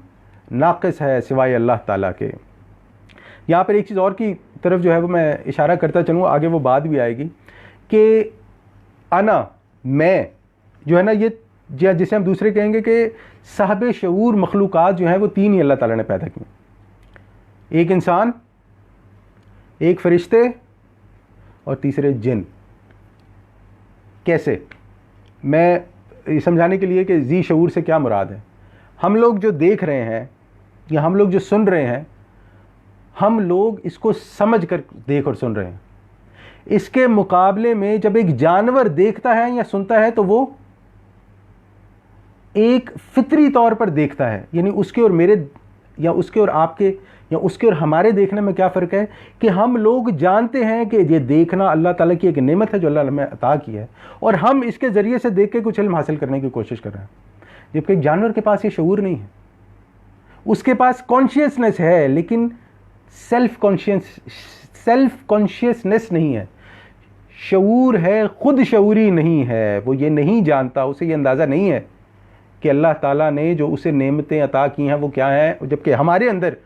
नाक़िस है सिवाय अल्लाह ताला के। यहाँ पर एक चीज़ और की तरफ जो है वो मैं इशारा करता चलूँ, आगे वो बात भी आएगी कि अना, मैं जो है ना, ये जिसे हम दूसरे कहेंगे कि साहब शऊर मखलूक़ात जो हैं वो 3 ही अल्लाह ताला ने पैदा किए, एक इंसान, एक फरिश्ते और तीसरे जिन। कैसे? मैं समझाने के लिए कि जी शऊर से क्या मुराद है। हम लोग जो देख रहे हैं या हम लोग जो सुन रहे हैं, हम लोग इसको समझ कर देख और सुन रहे हैं। इसके मुकाबले में जब एक जानवर देखता है या सुनता है तो वो एक फितरी तौर पर देखता है। यानी उसके और मेरे, या उसके और आपके, या उसके और हमारे देखने में क्या फ़र्क है कि हम लोग जानते हैं कि ये देखना अल्लाह ताला की एक नेमत है जो अल्लाह ने अता की है, और हम इसके ज़रिए से देख के कुछ इल्म हासिल करने की कोशिश कर रहे हैं। जबकि एक जानवर के पास ये शऊर नहीं है, उसके पास कॉन्शियसनेस है लेकिन सेल्फ कॉन्शियसनेस नहीं है। शऊर है, खुद शऊरी नहीं है। वो ये नहीं जानता, उसे ये अंदाज़ा नहीं है कि अल्लाह ताला ने जो उसे नेमतें अता की हैं वो क्या हैं, जबकि हमारे अंदर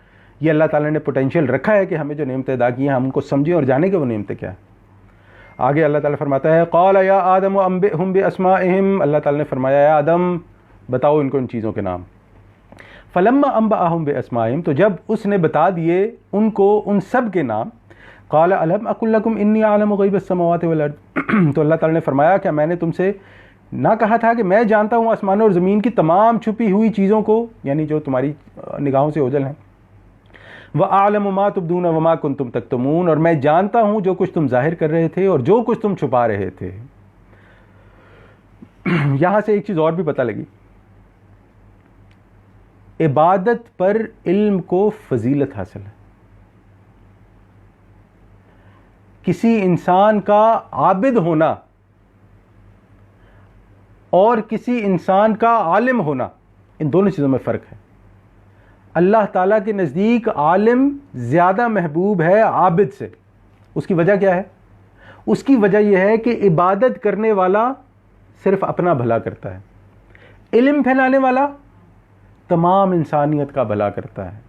ये अल्लाह ताला ने पोटेंशियल रखा है कि हमें जो नेमतें अदा की हैं हम उनको समझें और जाने कि वो नेमतें क्या है। आगे अल्लाह ताला फरमाता है, क़ाल या आदम अंबिहुम बिअस्माइहिम, अल्लाह ताला ने फरमाया या आदम बताओ इनको इन चीज़ों के नाम। फ़लम्मा अंबअहुम बिअस्माइहिम, तो जब उसने बता दिए उनको उन सब के नाम, क़ाल अलम अक़ुल लकुम इन्नी अअलमु ग़ैबस समावाति वल अर्द, तो अल्लाह ताला ने फरमाया क्या मैंने तुमसे ना कहा था कि मैं जानता हूँ आसमानों और ज़मीन की तमाम छुपी हुई चीज़ों को, यानी जो तुम्हारी निगाहों से ओझल हैं। व आलमु मा तुबदून व मा कुंतुम तक्तमून, और मैं जानता हूँ जो कुछ तुम जाहिर कर रहे थे और जो कुछ तुम छुपा रहे थे। यहाँ से एक चीज़ और भी पता लगी, इबादत पर इल्म को फजीलत हासिल है। किसी इंसान का आबिद होना और किसी इंसान का आलिम होना, इन दोनों चीज़ों में फ़र्क है। अल्लाह ताला के नज़दीक आलिम ज़्यादा महबूब है आबिद से। उसकी वजह क्या है? उसकी वजह यह है कि इबादत करने वाला सिर्फ अपना भला करता है, इल्म फैलाने वाला तमाम इंसानियत का भला करता है।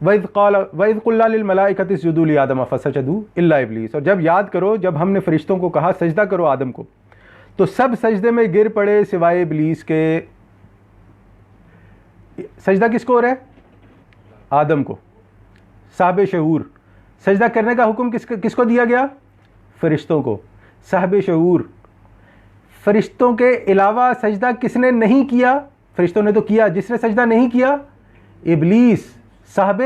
वइज़ क़ुल्ना लिल मलाइकति इसजुदू लि आदम फसजदू इल्ला इब्लीस, और जब याद करो जब हमने फरिश्तों को कहा सजदा करो आदम को, तो सब सजदे में गिर पड़े सिवाय इब्लीस के। सजदा किसको हो रहा है? आदम को, साहब शऊर। सजदा करने का हुक्म किसको दिया गया? फरिश्तों को, साहब शऊर। फरिश्तों के अलावा सजदा किसने नहीं किया? फरिश्तों ने तो किया। जिसने सजदा नहीं किया? इब्लीस, साहब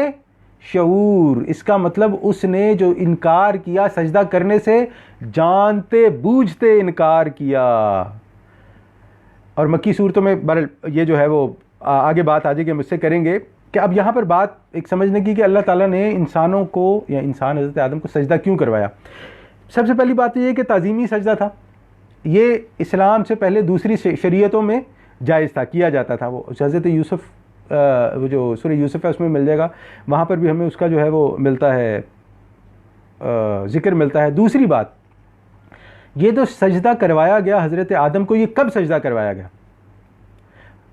शऊर। इसका मतलब उसने जो इनकार किया सजदा करने से, जानते बूझते इनकार किया। और मक्की सूरतों में बहरहाल ये जो है वो आगे बात आ जाएगी, मुझसे करेंगे कि अब यहाँ पर बात एक समझने की कि अल्लाह ताला ने इंसानों को, या इंसान हज़रत आदम को सजदा क्यों करवाया। सबसे पहली बात ये है कि ताज़ीमी सजदा था। ये इस्लाम से पहले दूसरी शरीयतों में जायज़ था, किया जाता था। वो हज़रत यूसुफ़, वो जो सूरह यूसुफ़ है उसमें मिल जाएगा, वहाँ पर भी हमें उसका जो है वो मिलता है, ज़िक्र मिलता है। दूसरी बात, ये तो सजदा करवाया गया हज़रत आदम को, ये कब सजदा करवाया गया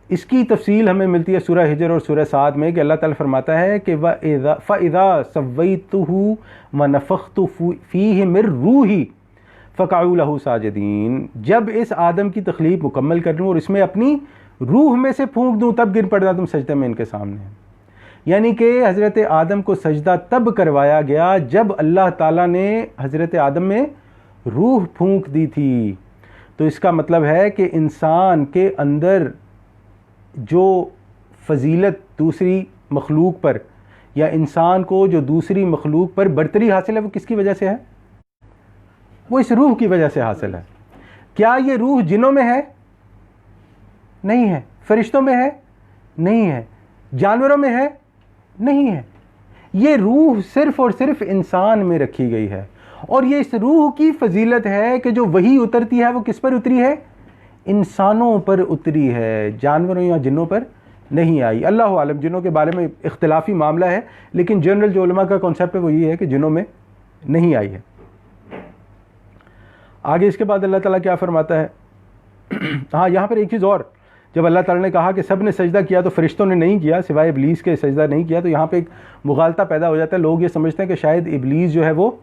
इसकी तफसील हमें मिलती है सूरह हिजर और सूरह साद में, कि अल्लाह ताला फरमाता है कि फ़इज़ा सव्वैतुहु व नफ़ख्तु फ़ीहि मिर रूही फ़क़अू लहू साजिदीन। जब इस आदम की तख्लीक मुकम्मल कर लूँ और इसमें अपनी रूह में से फूंक दूँ, तब गिर पड़ना तुम सजदे में इनके सामने। यानी कि हज़रत आदम को सजदा तब करवाया गया जब अल्लाह ताला ने हज़रत आदम में रूह फूंक दी थी। तो इसका मतलब है कि इंसान के अंदर जो फजीलत दूसरी मखलूक पर, या इंसान को जो दूसरी मखलूक पर बरतरी हासिल है, वो किसकी वजह से है? वो इस रूह की वजह से हासिल है। क्या ये रूह जिन्नों में है? नहीं है। फरिश्तों में है? नहीं है। जानवरों में है? नहीं है। ये रूह सिर्फ और सिर्फ इंसान में रखी गई है। और ये इस रूह की फजीलत है कि जो वही उतरती है वो किस पर उतरी है? इंसानों पर उतरी है, जानवरों या जिन्नों पर नहीं आई। अल्लाह आलम, जिन्नों के बारे में इख्तिलाफी मामला है, लेकिन जनरल जो उलमा का कॉन्सेप्ट है वो ये है कि जिन्नों में नहीं आई है। आगे इसके बाद अल्लाह ताला क्या फरमाता है? हाँ, यहाँ पर एक चीज़ और, जब अल्लाह ताला ने कहा कि सब ने सजदा किया तो फरिश्तों ने नहीं किया, सिवाय इब्लीस के सजदा नहीं किया, तो यहाँ पे एक मुगालता पैदा हो जाता है। लोग ये समझते हैं कि शायद इब्लीस जो है वो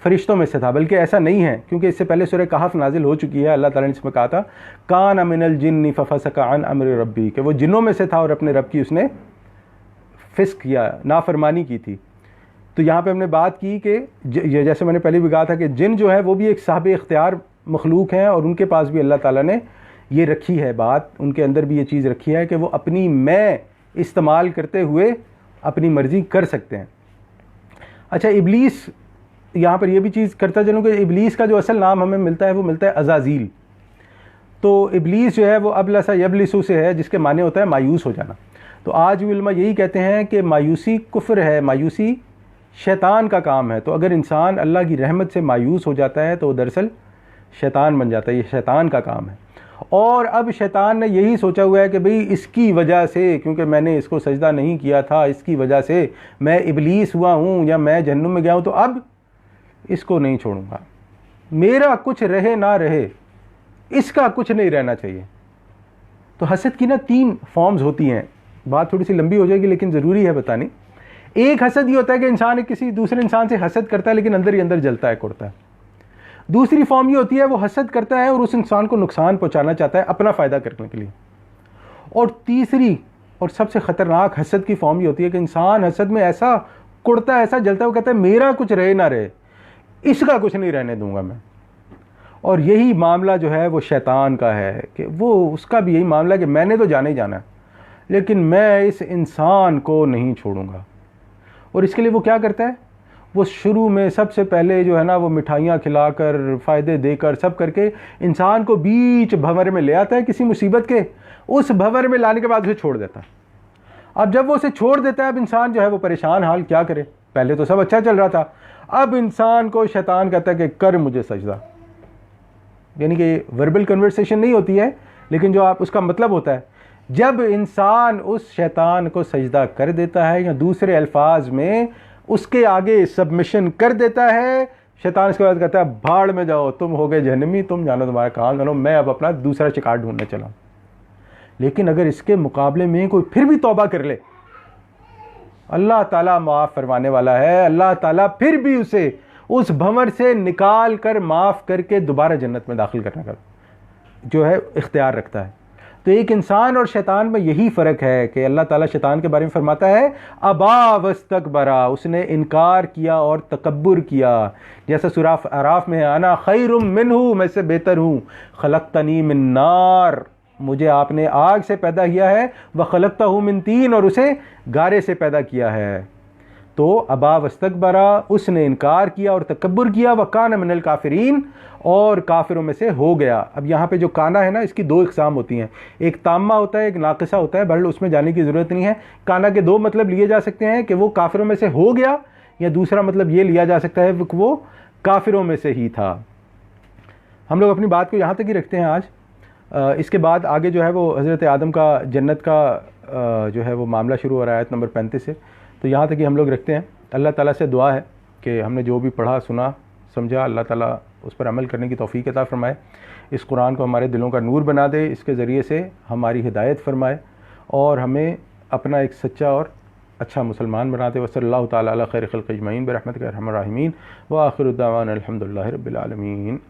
फरिश्तों में से था, बल्कि ऐसा नहीं है, क्योंकि इससे पहले सूरह कहफ नाजिल हो चुकी है। अल्लाह ताला ने इसमें कहा था कान मिनल जिन्नि फफसका अन अम्रि रब्बी, कि वो जिन्नों में से था और अपने रब की उसने फिस्क किया, नाफरमानी की थी। तो यहाँ पे हमने बात की कि जैसे मैंने पहले भी कहा था कि जिन जो है वो भी एक साहब इख्तियार मखलूक हैं, और उनके पास भी अल्लाह ताला ने ये रखी है बात, उनके अंदर भी ये चीज़ रखी है कि वो अपनी मैं इस्तेमाल करते हुए अपनी मर्ज़ी कर सकते हैं। अच्छा, इब्लीस, यहाँ पर यह भी चीज़ करता चलूँ कि इब्लीस का जो असल नाम हमें मिलता है वो मिलता है अज़ाज़ील। तो इब्लीस जो है वो अबलसा यबलिसु से है, जिसके माने होता है मायूस हो जाना। तो आज उलमा यही कहते हैं कि मायूसी कुफ्र है, मायूसी शैतान का काम है। तो अगर इंसान अल्लाह की रहमत से मायूस हो जाता है तो वो दरअसल शैतान बन जाता है, ये शैतान का काम है। और अब शैतान ने यही सोचा हुआ है कि भाई इसकी वजह से, क्योंकि मैंने इसको सजदा नहीं किया था, इसकी वजह से मैं इब्लीस हुआ हूँ या मैं जहन्नुम में गया हूँ, तो अब इसको नहीं छोड़ूंगा। मेरा कुछ रहे ना रहे, इसका कुछ नहीं रहना चाहिए। तो हसद की ना 3 फॉर्म्स होती हैं। बात थोड़ी सी लंबी हो जाएगी लेकिन ज़रूरी है बतानी। एक हसद ये होता है कि इंसान किसी दूसरे इंसान से हसद करता है लेकिन अंदर ही अंदर जलता है, कुड़ता है। दूसरी फॉर्म ये होती है वो हसद करता है और उस इंसान को नुकसान पहुंचाना चाहता है अपना फ़ायदा करने के लिए। और तीसरी और सबसे ख़तरनाक हसद की फॉर्म ये होती है कि इंसान हसद में ऐसा कुड़ता है, ऐसा जलता है, वो कहता है मेरा कुछ रहे ना रहे, इसका कुछ नहीं रहने दूंगा मैं। और यही मामला जो है वो शैतान का है कि वो उसका भी यही मामला है कि मैंने तो जाना ही जाना है, लेकिन मैं इस इंसान को नहीं छोड़ूंगा। और इसके लिए वो क्या करता है? वो शुरू में सबसे पहले जो है ना वो मिठाइयाँ खिलाकर, फ़ायदे देकर, सब करके इंसान को बीच भंवर में ले आता है किसी मुसीबत के। उस भंवर में लाने के बाद उसे छोड़ देता है। अब जब वो उसे छोड़ देता है, अब इंसान जो है वो परेशान हाल, क्या करे? पहले तो सब अच्छा चल रहा था। अब इंसान को शैतान कहता है कि कर मुझे सजदा। यानी कि वर्बल कन्वर्सेशन नहीं होती है, लेकिन जो आप उसका मतलब होता है, जब इंसान उस शैतान को सजदा कर देता है, या दूसरे अल्फाज में उसके आगे सबमिशन कर देता है, शैतान इसके बाद कहता है भाड़ में जाओ, तुम हो गए जहन्नमी, तुम जानो तुम्हारा काम जानो, मैं अब अपना दूसरा शिकार ढूंढने चला। लेकिन अगर इसके मुकाबले में कोई फिर भी तौबा कर ले, अल्लाह ताला माफ़ फरमाने वाला है। अल्लाह ताला फिर भी उसे उस भंवर से निकाल कर माफ़ करके दोबारा जन्नत में दाखिल करने का जो है इख्तियार रखता है। तो एक इंसान और शैतान में यही फ़र्क है कि अल्लाह ताला शैतान के बारे में फरमाता है अबा वस्तकबरा, उसने इनकार किया और तकब्बुर किया। जैसा सूरह अराफ में है, अना खैरुम मिन्हु, मैं से बेहतर हूँ, खलक़तनी मिन नार, मुझे आपने आग से पैदा किया है, व खलक़तहु मिन तीन, और उसे गारे से पैदा किया है। तो अबा वस्तकबरा, उसने इनकार किया और तकब्बुर किया, व कान मिनल काफिरीन, और काफिरों में से हो गया। अब यहाँ पे जो काना है ना, इसकी दो इकसाम होती हैं, एक ताम्मा होता है, एक नाक़िसा होता है। बहरहाल उसमें जाने की ज़रूरत नहीं है। काना के दो मतलब लिए जा सकते हैं कि वो काफिरों में से हो गया, या दूसरा मतलब ये लिया जा सकता है कि वो काफिरों में से ही था। हम लोग अपनी बात को यहाँ तक ही रखते हैं आज। इसके बाद आगे जो है वो हज़रत आदम का जन्नत का जो है वो मामला शुरू हो रहा है आयत नंबर 35 से। तो यहाँ तक ही हम लोग रखते हैं। अल्लाह ताला से दुआ है कि हमने जो भी पढ़ा सुना समझा, अल्लाह ताला उस पर अमल करने की तौफीक अता फरमाए। इस कुरान को हमारे दिलों का नूर बना दे, इसके ज़रिए से हमारी हिदायत फरमाए और हमें अपना एक सच्चा और अच्छा मुसलमान बना दे। वसल्लल्लाहु तआला अला खैर खल्क़ि अजमईन बिरहमतिका या अरहमर राहिमीन व आखिरु दावाना अल्हम्दुलिल्लाहि रब्बिल आलमीन।